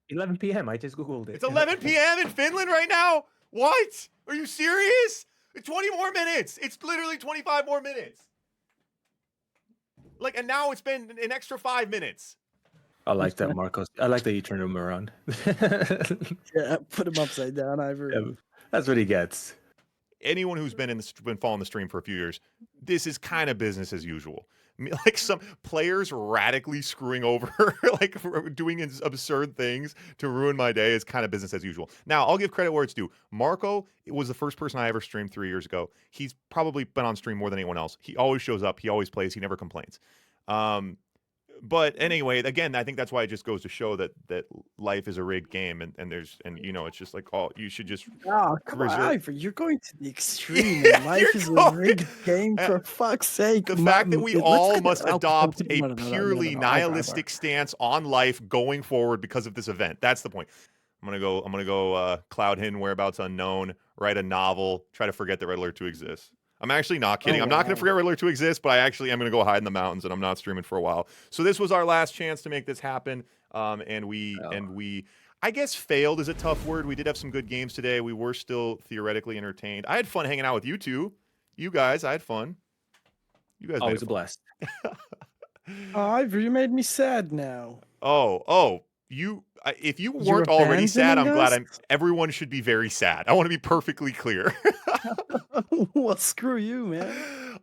11 p.m. I just googled it. It's 11 p.m. in Finland right now? What? Are you serious? 20 more minutes. It's literally 25 more minutes. Like, and now it's been an extra 5 minutes. I like that, Marcos. I like that you turned him around. Yeah, put him upside down, Ivor. Yeah, that's what he gets. Anyone who's been following the stream for a few years, this is kind of business as usual. I mean, like some players radically screwing over, like doing absurd things to ruin my day is kind of business as usual. Now, I'll give credit where it's due. Marco was the first person I ever streamed 3 years ago. He's probably been on stream more than anyone else. He always shows up. He always plays. He never complains. But anyway, again, I think that's why it just goes to show that life is a rigged game, and there's you know it's just like you should just Oh, come on, reserve. Ivor. You're going to the extreme. Yeah, Life you're is a going- rigged game, for fuck's sake. The fact that we all must adopt a No, purely Ivor. nihilistic stance on life going forward because of this event. That's the point. I'm gonna go Cloud Hidden Whereabouts Unknown, write a novel, try to forget that Red Alert 2 exists. I'm actually not kidding. Oh, I'm not going wow. to forget Red Alert 2 exists, but I actually am going to go hide in the mountains, and I'm not streaming for a while. So this was our last chance to make this happen, and we, I guess, failed is a tough word. We did have some good games today. We were still theoretically entertained. I had fun hanging out with you two. You guys, I had fun. You guys Always made a it fun. blast. Ivor, you made me sad now. Oh, you. If you You're weren't already sad, I'm abandoning glad. us? Everyone should be very sad. I want to be perfectly clear. Well, screw you, man.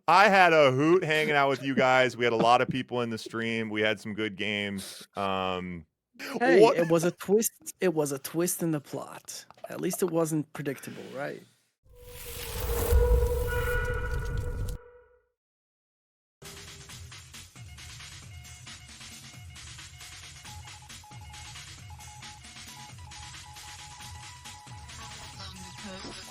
I had a hoot hanging out with you guys. We had a lot of people in the stream. We had some good games. Hey, What? it was a twist. It was a twist in the plot. At least it wasn't predictable, right? Long